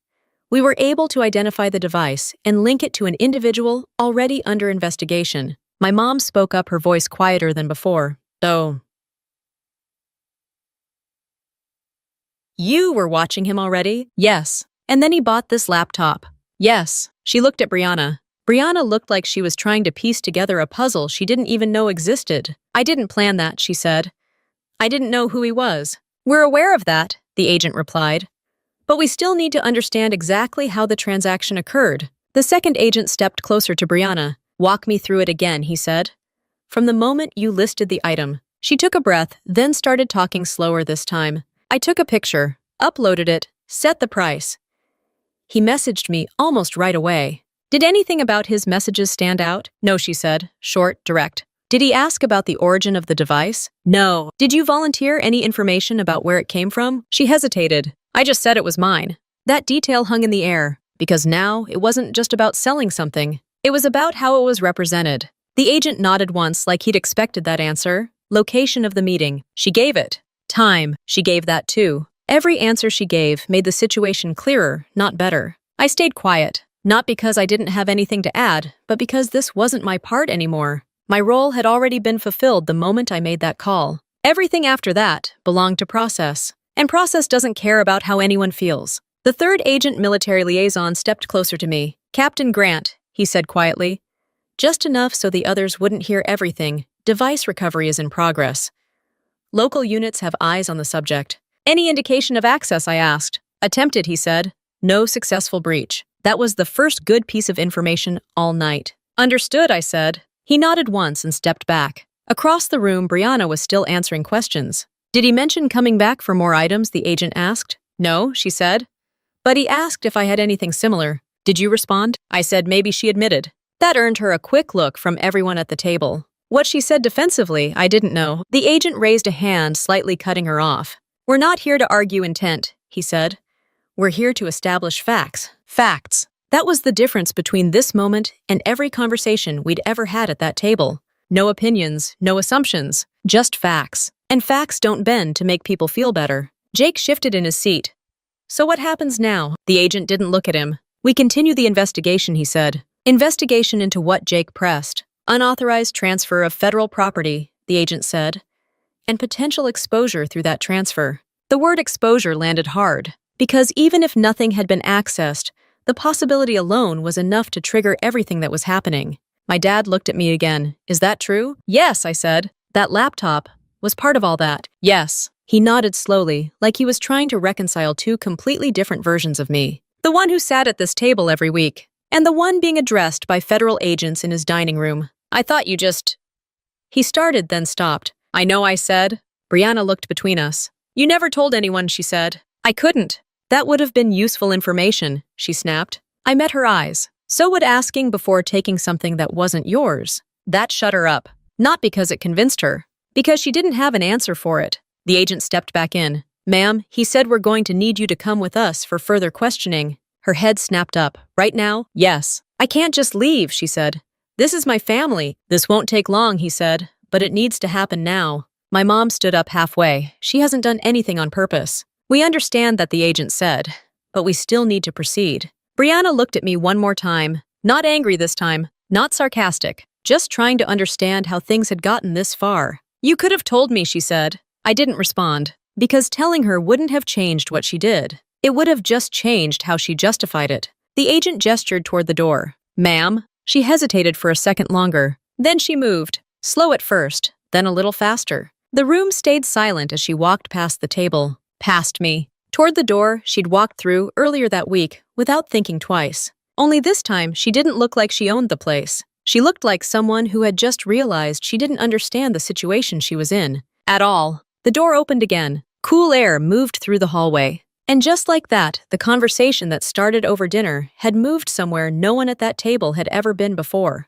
A: "We were able to identify the device and link it to an individual already under investigation." My mom spoke up, her voice quieter than before. "So, you were watching him already?" "Yes." "And then he bought this laptop?" "Yes." She looked at Brianna. Brianna looked like she was trying to piece together a puzzle she didn't even know existed. "I didn't plan that," she said. "I didn't know who he was." "We're aware of that," the agent replied. "But we still need to understand exactly how the transaction occurred." The second agent stepped closer to Brianna. "Walk me through it again," he said. "From the moment you listed the item." She took a breath, then started talking slower this time. "I took a picture, uploaded it, set the price. He messaged me almost right away." "Did anything about his messages stand out?" "No," she said, short, direct. "Did he ask about the origin of the device?" "No." "Did you volunteer any information about where it came from?" She hesitated. "I just said it was mine." That detail hung in the air, because now it wasn't just about selling something. It was about how it was represented. The agent nodded once like he'd expected that answer. Location of the meeting. She gave it. Time. She gave that too. Every answer she gave made the situation clearer, not better. I stayed quiet, not because I didn't have anything to add, but because this wasn't my part anymore. My role had already been fulfilled the moment I made that call. Everything after that belonged to process. And process doesn't care about how anyone feels. The third agent military liaison stepped closer to me. "Captain Grant," he said quietly. "Just enough so the others wouldn't hear everything. Device recovery is in progress. Local units have eyes on the subject." "Any indication of access?" I asked. "Attempted," he said. "No successful breach." That was the first good piece of information all night. "Understood," I said. He nodded once and stepped back. Across the room, Brianna was still answering questions. "Did he mention coming back for more items?" the agent asked. "No," she said. "But he asked if I had anything similar. Did you respond?" I said maybe she admitted. That earned her a quick look from everyone at the table. What she said defensively, I didn't know. The agent raised a hand, slightly cutting her off. "We're not here to argue intent," he said. "We're here to establish facts." Facts. That was the difference between this moment and every conversation we'd ever had at that table. No opinions, no assumptions, just facts. And facts don't bend to make people feel better. Jake shifted in his seat. "So what happens now?" The agent didn't look at him. "We continue the investigation," he said. "Investigation into what?" Jake pressed. "Unauthorized transfer of federal property," the agent said. "And potential exposure through that transfer." The word exposure landed hard. because even if nothing had been accessed, the possibility alone was enough to trigger everything that was happening. My dad looked at me again. Is that true? Yes, I said. That laptop was part of all that. Yes. He nodded slowly, like he was trying to reconcile two completely different versions of me. The one who sat at this table every week, and the one being addressed by federal agents in his dining room. I thought you just... He started, then stopped. I know, I said. Brianna looked between us. You never told anyone, she said. I couldn't. That would have been useful information, she snapped. I met her eyes. So would asking before taking something that wasn't yours. That shut her up. Not because it convinced her. Because she didn't have an answer for it. The agent stepped back in. Ma'am, he said we're going to need you to come with us for further questioning. Her head snapped up. Right now? Yes. I can't just leave, she said. This is my family. This won't take long, he said, but it needs to happen now. My mom stood up halfway. She hasn't done anything on purpose. We understand that, the agent said, but we still need to proceed. Brianna looked at me one more time. Not angry this time. Not sarcastic. Just trying to understand how things had gotten this far. You could have told me, she said. I didn't respond, because telling her wouldn't have changed what she did. It would have just changed how she justified it. The agent gestured toward the door. Ma'am? She hesitated for a second longer. Then she moved, slow at first, then a little faster. The room stayed silent as she walked past the table, past me, toward the door she'd walked through earlier that week without thinking twice. Only this time, she didn't look like she owned the place. She looked like someone who had just realized she didn't understand the situation she was in. At all. The door opened again. Cool air moved through the hallway. And just like that, the conversation that started over dinner had moved somewhere no one at that table had ever been before.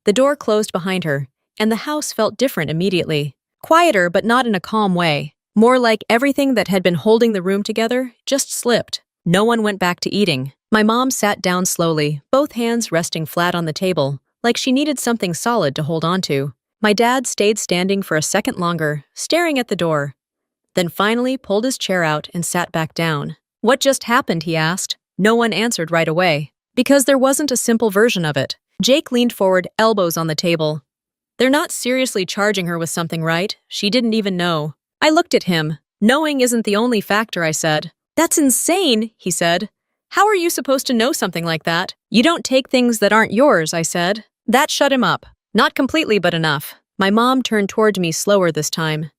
A: The door closed behind her, and the house felt different immediately. Quieter, but not in a calm way. More like everything that had been holding the room together just slipped. No one went back to eating. My mom sat down slowly, both hands resting flat on the table, like she needed something solid to hold on to. My dad stayed standing for a second longer, staring at the door, then finally pulled his chair out and sat back down. What just happened, he asked. No one answered right away, because there wasn't a simple version of it. Jake leaned forward, elbows on the table. They're not seriously charging her with something, right? She didn't even know. I looked at him. Knowing isn't the only factor, I said. That's insane, he said. How are you supposed to know something like that? You don't take things that aren't yours, I said. That shut him up. Not completely, but enough. My mom turned toward me slower this time.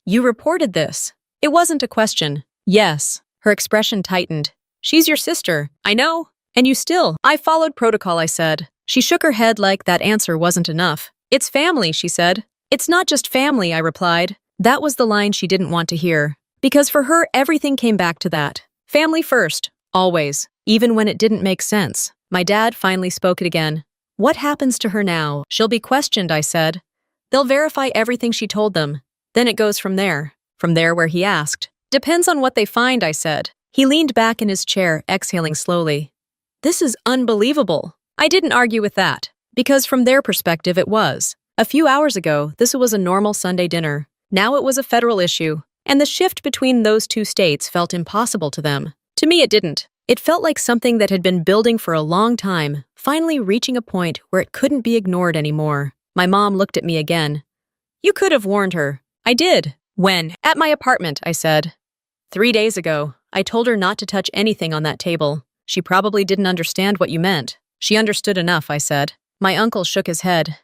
A: You reported this. It wasn't a question. Yes. Her expression tightened. She's your sister. I know. And you still. I followed protocol, I said. She shook her head like that answer wasn't enough. It's family, she said. It's not just family, I replied. That was the line she didn't want to hear. Because for her, everything came back to that. Family first. Always. Even when it didn't make sense. My dad finally spoke it again. What happens to her now? She'll be questioned, I said. They'll verify everything she told them. Then it goes from there. From there where he asked. Depends on what they find, I said. He leaned back in his chair, exhaling slowly. This is unbelievable. I didn't argue with that. Because from their perspective it was. A few hours ago, this was a normal Sunday dinner. Now it was a federal issue. And the shift between those two states felt impossible to them. To me it didn't. It felt like something that had been building for a long time, finally reaching a point where it couldn't be ignored anymore. My mom looked at me again. You could have warned her. I did. When? At my apartment, I said. 3 days ago, I told her not to touch anything on that table. She probably didn't understand what you meant. She understood enough, I said. My uncle shook his head.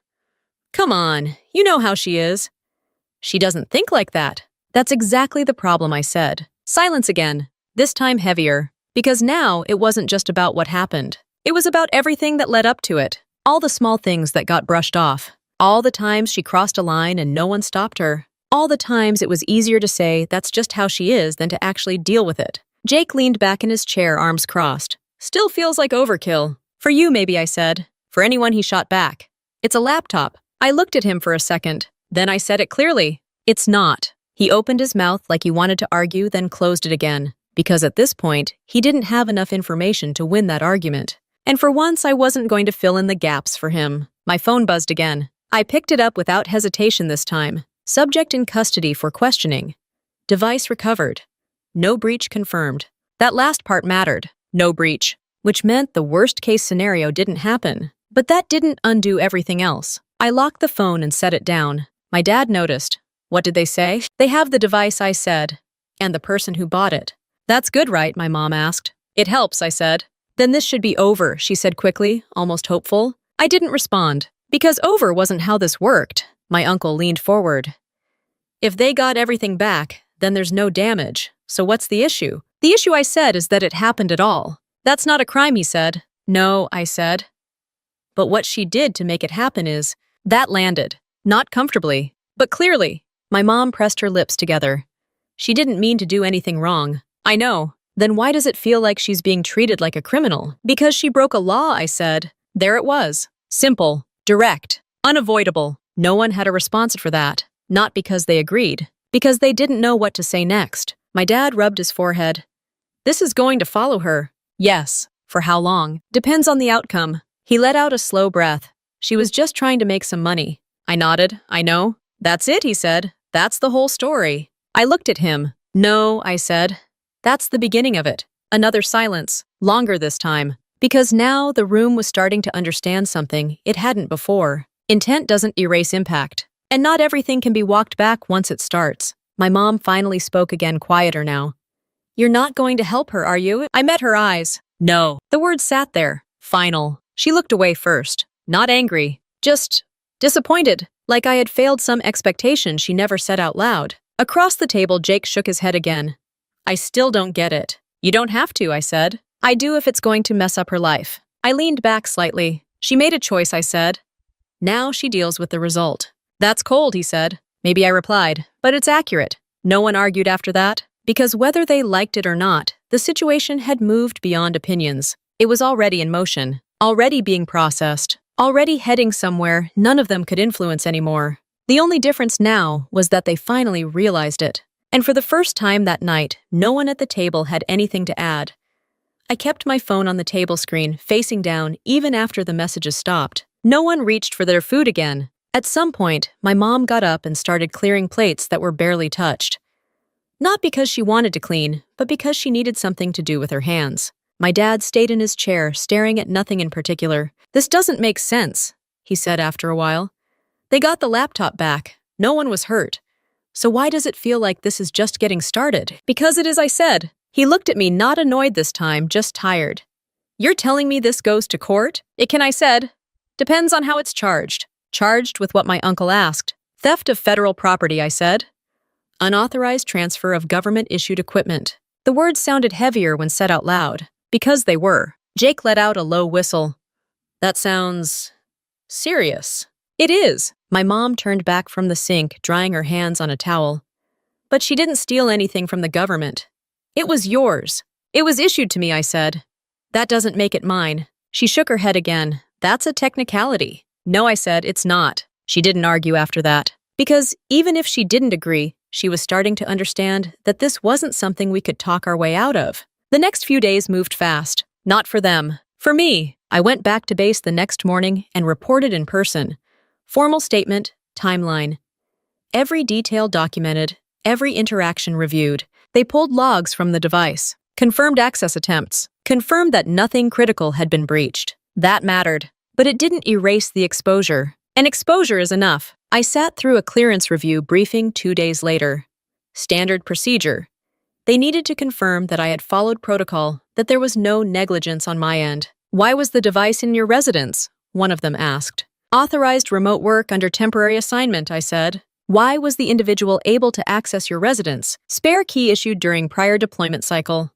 A: Come on, you know how she is. She doesn't think like that. That's exactly the problem, I said. Silence again, this time heavier. Because now it wasn't just about what happened. It was about everything that led up to it. All the small things that got brushed off. All the times she crossed a line and no one stopped her. All the times it was easier to say that's just how she is than to actually deal with it. Jake leaned back in his chair, arms crossed. Still feels like overkill. For you, maybe, I said. For anyone, he shot back. It's a laptop. I looked at him for a second. Then I said it clearly. It's not. He opened his mouth like he wanted to argue, then closed it again. Because at this point, he didn't have enough information to win that argument. And for once, I wasn't going to fill in the gaps for him. My phone buzzed again. I picked it up without hesitation this time. Subject in custody for questioning. Device recovered. No breach confirmed. That last part mattered. No breach. Which meant the worst-case scenario didn't happen. But that didn't undo everything else. I locked the phone and set it down. My dad noticed. What did they say? They have the device, I said. And the person who bought it. That's good, right? My mom asked. It helps, I said. Then this should be over, she said quickly, almost hopeful. I didn't respond. Because over wasn't how this worked. My uncle leaned forward. If they got everything back, then there's no damage. So what's the issue? The issue, I said, is that it happened at all. That's not a crime, he said. No, I said. But what she did to make it happen is, that landed. Not comfortably, but clearly. My mom pressed her lips together. She didn't mean to do anything wrong. I know. Then why does it feel like she's being treated like a criminal? Because she broke a law, I said. There it was. Simple, direct, unavoidable. No one had a response for that. Not because they agreed. Because they didn't know what to say next. My dad rubbed his forehead. This is going to follow her. Yes. For how long? Depends on the outcome. He let out a slow breath. She was just trying to make some money. I nodded. I know. That's it, he said. That's the whole story. I looked at him. No, I said. That's the beginning of it. Another silence. Longer this time. Because now the room was starting to understand something it hadn't before. Intent doesn't erase impact. And not everything can be walked back once it starts. My mom finally spoke again, quieter now. You're not going to help her, are you? I met her eyes. No. The words sat there. Final. She looked away first. Not angry. Just disappointed. Like I had failed some expectation she never said out loud. Across the table, Jake shook his head again. I still don't get it. You don't have to, I said. I do if it's going to mess up her life. I leaned back slightly. She made a choice, I said. Now she deals with the result. That's cold, he said. Maybe I replied, but it's accurate. No one argued after that, because whether they liked it or not, the situation had moved beyond opinions. It was already in motion, already being processed, already heading somewhere none of them could influence anymore. The only difference now was that they finally realized it. And for the first time that night, no one at the table had anything to add. I kept my phone on the table screen, facing down, even after the messages stopped. No one reached for their food again. At some point, my mom got up and started clearing plates that were barely touched. Not because she wanted to clean, but because she needed something to do with her hands. My dad stayed in his chair, staring at nothing in particular. This doesn't make sense, he said after a while. They got the laptop back. No one was hurt. So why does it feel like this is just getting started? Because it is, I said. He looked at me, not annoyed this time, just tired. You're telling me this goes to court? It can, I said. Depends on how it's charged. Charged with what my uncle asked. Theft of federal property, I said. Unauthorized transfer of government-issued equipment. The words sounded heavier when said out loud. Because they were. Jake let out a low whistle. That sounds serious. It is. My mom turned back from the sink, drying her hands on a towel. But she didn't steal anything from the government. It was yours. It was issued to me, I said. That doesn't make it mine. She shook her head again. That's a technicality. No, I said, it's not. She didn't argue after that. Because even if she didn't agree, she was starting to understand that this wasn't something we could talk our way out of. The next few days moved fast. Not for them. For me. I went back to base the next morning and reported in person. Formal statement, timeline. Every detail documented, every interaction reviewed. They pulled logs from the device, confirmed access attempts, confirmed that nothing critical had been breached. That mattered. But it didn't erase the exposure. And exposure is enough. I sat through a clearance review briefing 2 days later. Standard procedure. They needed to confirm that I had followed protocol, that there was no negligence on my end. Why was the device in your residence? One of them asked. Authorized remote work under temporary assignment, I said. Why was the individual able to access your residence? Spare key issued during prior deployment cycle.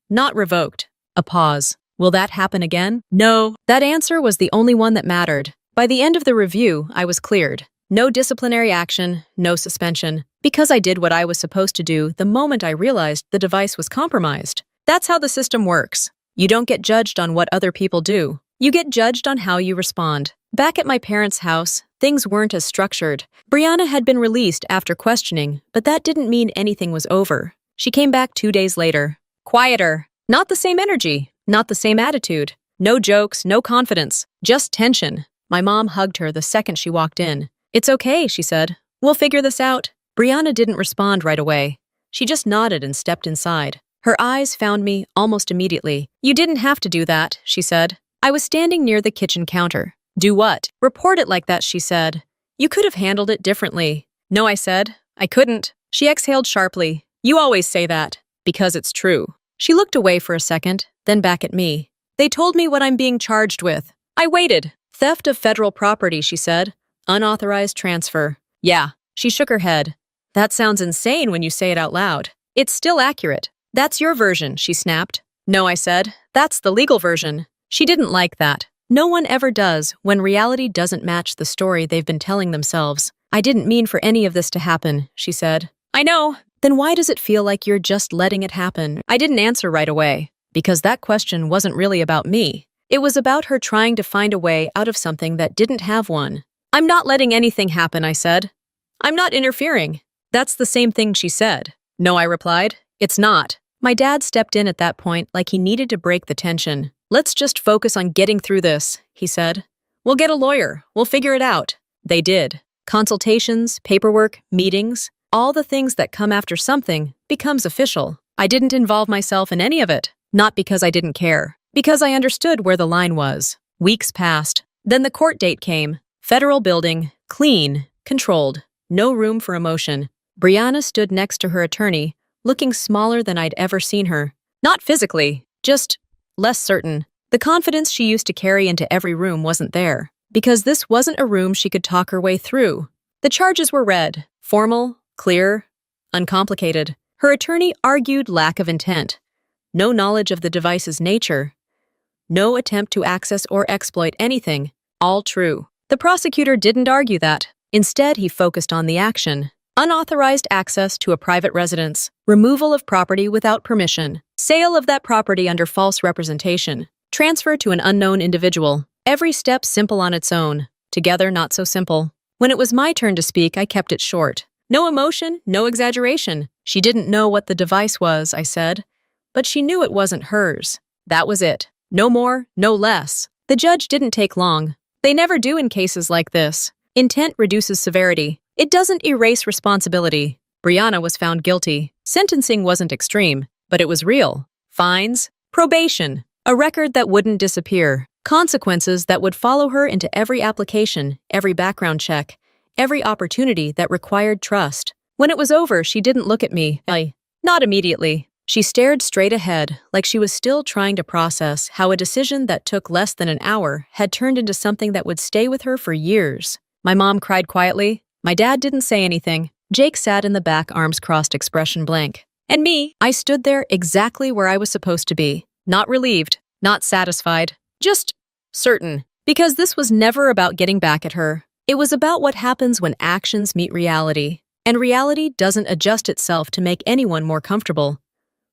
A: Not revoked. A pause. Will that happen again? No. That answer was the only one that mattered. By the end of the review, I was cleared. No disciplinary action, no suspension. Because I did what I was supposed to do the moment I realized the device was compromised. That's how the system works. You don't get judged on what other people do. You get judged on how you respond. Back at my parents' house, things weren't as structured. Brianna had been released after questioning, but that didn't mean anything was over. She came back 2 days later. Quieter. Not the same energy. Not the same attitude. No jokes, no confidence. Just tension. My mom hugged her the second she walked in. It's okay, she said. We'll figure this out. Brianna didn't respond right away. She just nodded and stepped inside. Her eyes found me almost immediately. You didn't have to do that, she said. I was standing near the kitchen counter. Do what? Report it like that, she said. You could have handled it differently. No, I said. I couldn't. She exhaled sharply. You always say that. Because it's true. She looked away for a second, then back at me. They told me what I'm being charged with. I waited. Theft of federal property, she said. Unauthorized transfer. Yeah. She shook her head. That sounds insane when you say it out loud. It's still accurate. That's your version, she snapped. No, I said. That's the legal version. She didn't like that. No one ever does when reality doesn't match the story they've been telling themselves. I didn't mean for any of this to happen, she said. I know. Then why does it feel like you're just letting it happen? I didn't answer right away, because that question wasn't really about me. It was about her trying to find a way out of something that didn't have one. I'm not letting anything happen, I said. I'm not interfering. That's the same thing she said. No, I replied. It's not. My dad stepped in at that point like he needed to break the tension. Let's just focus on getting through this, he said. We'll get a lawyer. We'll figure it out. They did. Consultations, paperwork, meetings, all the things that come after something becomes official. I didn't involve myself in any of it, not because I didn't care, because I understood where the line was. Weeks passed. Then the court date came. Federal building, clean, controlled, no room for emotion. Brianna stood next to her attorney, looking smaller than I'd ever seen her. Not physically, just less certain. The confidence she used to carry into every room wasn't there, because this wasn't a room she could talk her way through. The charges were read, formal, clear, uncomplicated. Her attorney argued lack of intent, no knowledge of the device's nature, no attempt to access or exploit anything, all true. The prosecutor didn't argue that. Instead, he focused on the action. Unauthorized access to a private residence, removal of property without permission, sale of that property under false representation, transfer to an unknown individual. Every step simple on its own, together not so simple. When it was my turn to speak, I kept it short. No emotion, no exaggeration. She didn't know what the device was, I said, but she knew it wasn't hers. That was it. No more, no less. The judge didn't take long. They never do in cases like this. Intent reduces severity. It doesn't erase responsibility. Brianna was found guilty. Sentencing wasn't extreme, but it was real. Fines, probation, a record that wouldn't disappear, consequences that would follow her into every application, every background check, every opportunity that required trust. When it was over, she didn't look at me. Not immediately. She stared straight ahead, like she was still trying to process how a decision that took less than an hour had turned into something that would stay with her for years. My mom cried quietly. My dad didn't say anything. Jake sat in the back, arms crossed, expression blank. And me, I stood there exactly where I was supposed to be. Not relieved, not satisfied, just certain. Because this was never about getting back at her. It was about what happens when actions meet reality. And reality doesn't adjust itself to make anyone more comfortable.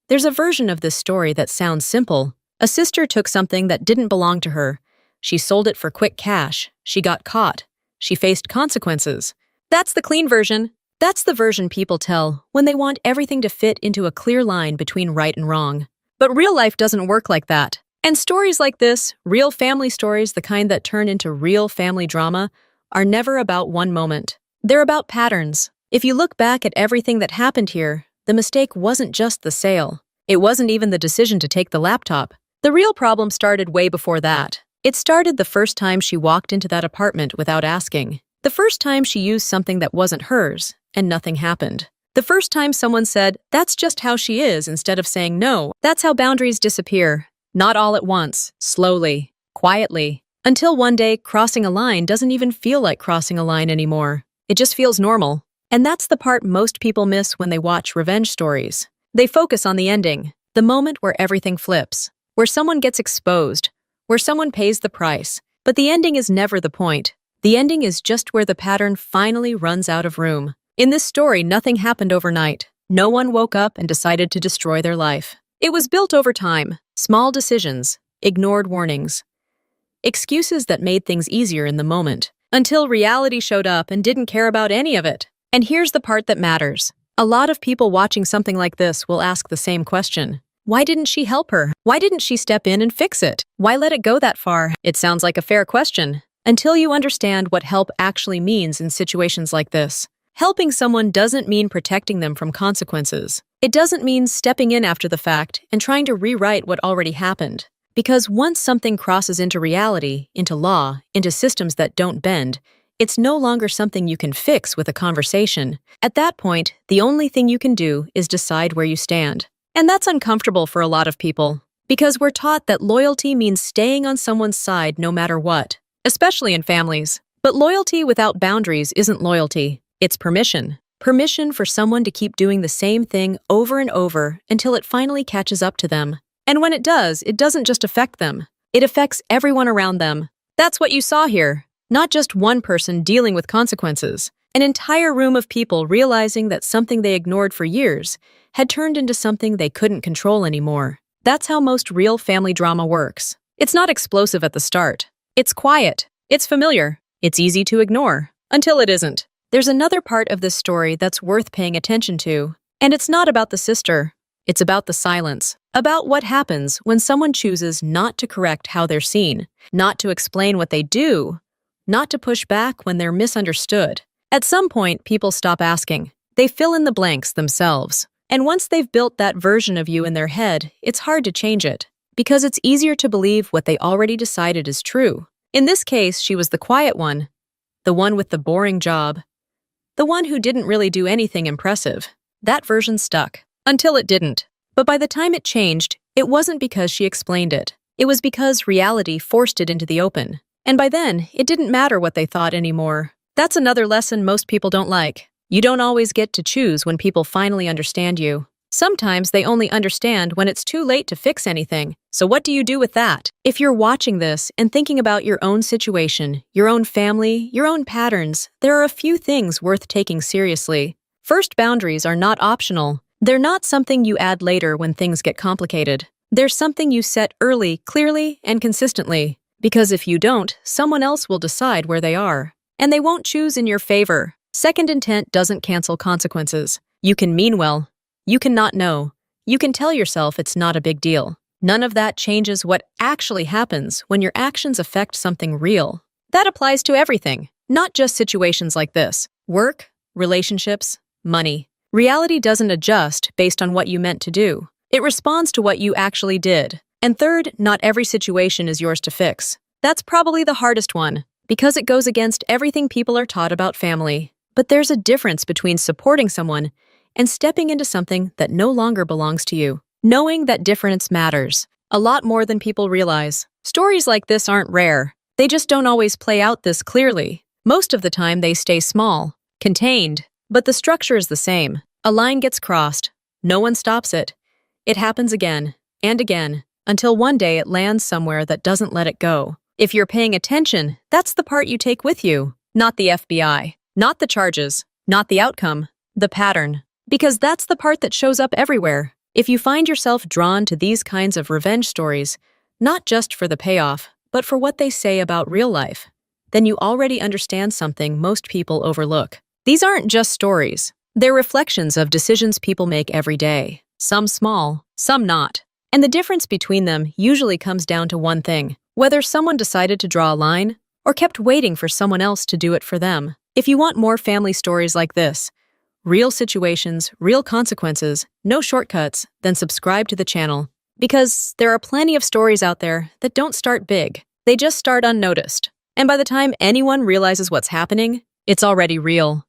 A: There's a version of this story that sounds simple. A sister took something that didn't belong to her. She sold it for quick cash. She got caught. She faced consequences. That's the clean version. That's the version people tell when they want everything to fit into a clear line between right and wrong. But real life doesn't work like that. And stories like this, real family stories, the kind that turn into real family drama, are never about one moment. They're about patterns. If you look back at everything that happened here, the mistake wasn't just the sale. It wasn't even the decision to take the laptop. The real problem started way before that. It started the first time she walked into that apartment without asking. The first time she used something that wasn't hers, and nothing happened. The first time someone said, "That's just how she is," instead of saying no. That's how boundaries disappear. Not all at once, slowly, quietly, until one day crossing a line doesn't even feel like crossing a line anymore. It just feels normal. And that's the part most people miss when they watch revenge stories. They focus on the ending, the moment where everything flips, where someone gets exposed, where someone pays the price. But the ending is never the point. The ending is just where the pattern finally runs out of room. In this story, nothing happened overnight. No one woke up and decided to destroy their life. It was built over time, small decisions, ignored warnings, excuses that made things easier in the moment, until reality showed up and didn't care about any of it. And here's the part that matters. A lot of people watching something like this will ask the same question. Why didn't she help her? Why didn't she step in and fix it? Why let it go that far? It sounds like a fair question, until you understand what help actually means in situations like this. Helping someone doesn't mean protecting them from consequences. It doesn't mean stepping in after the fact and trying to rewrite what already happened. Because once something crosses into reality, into law, into systems that don't bend, it's no longer something you can fix with a conversation. At that point, the only thing you can do is decide where you stand. And that's uncomfortable for a lot of people, because we're taught that loyalty means staying on someone's side no matter what, especially in families. But loyalty without boundaries isn't loyalty, it's permission. Permission for someone to keep doing the same thing over and over until it finally catches up to them. And when it does, it doesn't just affect them, it affects everyone around them. That's what you saw here. Not just one person dealing with consequences, an entire room of people realizing that something they ignored for years had turned into something they couldn't control anymore. That's how most real family drama works. It's not explosive at the start. It's quiet. It's familiar. It's easy to ignore. Until it isn't. There's another part of this story that's worth paying attention to. And it's not about the sister. It's about the silence. About what happens when someone chooses not to correct how they're seen, not to explain what they do, not to push back when they're misunderstood. At some point, people stop asking. They fill in the blanks themselves. And once they've built that version of you in their head, it's hard to change it, because it's easier to believe what they already decided is true. In this case, she was the quiet one, the one with the boring job, the one who didn't really do anything impressive. That version stuck, until it didn't. But by the time it changed, it wasn't because she explained it. It was because reality forced it into the open. And by then, it didn't matter what they thought anymore. That's another lesson most people don't like. You don't always get to choose when people finally understand you. Sometimes they only understand when it's too late to fix anything. So what do you do with that? If you're watching this and thinking about your own situation, your own family, your own patterns, there are a few things worth taking seriously. First, boundaries are not optional. They're not something you add later when things get complicated. They're something you set early, clearly, and consistently. Because if you don't, someone else will decide where they are. And they won't choose in your favor. Second, intent doesn't cancel consequences. You can mean well. You can not know. You can tell yourself it's not a big deal. None of that changes what actually happens when your actions affect something real. That applies to everything, not just situations like this. Work, relationships, money. Reality doesn't adjust based on what you meant to do. It responds to what you actually did. And third, not every situation is yours to fix. That's probably the hardest one, because it goes against everything people are taught about family. But there's a difference between supporting someone and stepping into something that no longer belongs to you. Knowing that difference matters a lot more than people realize. Stories like this aren't rare. They just don't always play out this clearly. Most of the time they stay small, contained, but the structure is the same. A line gets crossed. No one stops it. It happens again and again until one day it lands somewhere that doesn't let it go. If you're paying attention, that's the part you take with you, not the FBI, not the charges, not the outcome, the pattern. Because that's the part that shows up everywhere. If you find yourself drawn to these kinds of revenge stories, not just for the payoff, but for what they say about real life, then you already understand something most people overlook. These aren't just stories. They're reflections of decisions people make every day, some small, some not. And the difference between them usually comes down to one thing: whether someone decided to draw a line or kept waiting for someone else to do it for them. If you want more family stories like this, real situations, real consequences, no shortcuts, then subscribe to the channel. Because there are plenty of stories out there that don't start big. They just start unnoticed. And by the time anyone realizes what's happening, it's already real.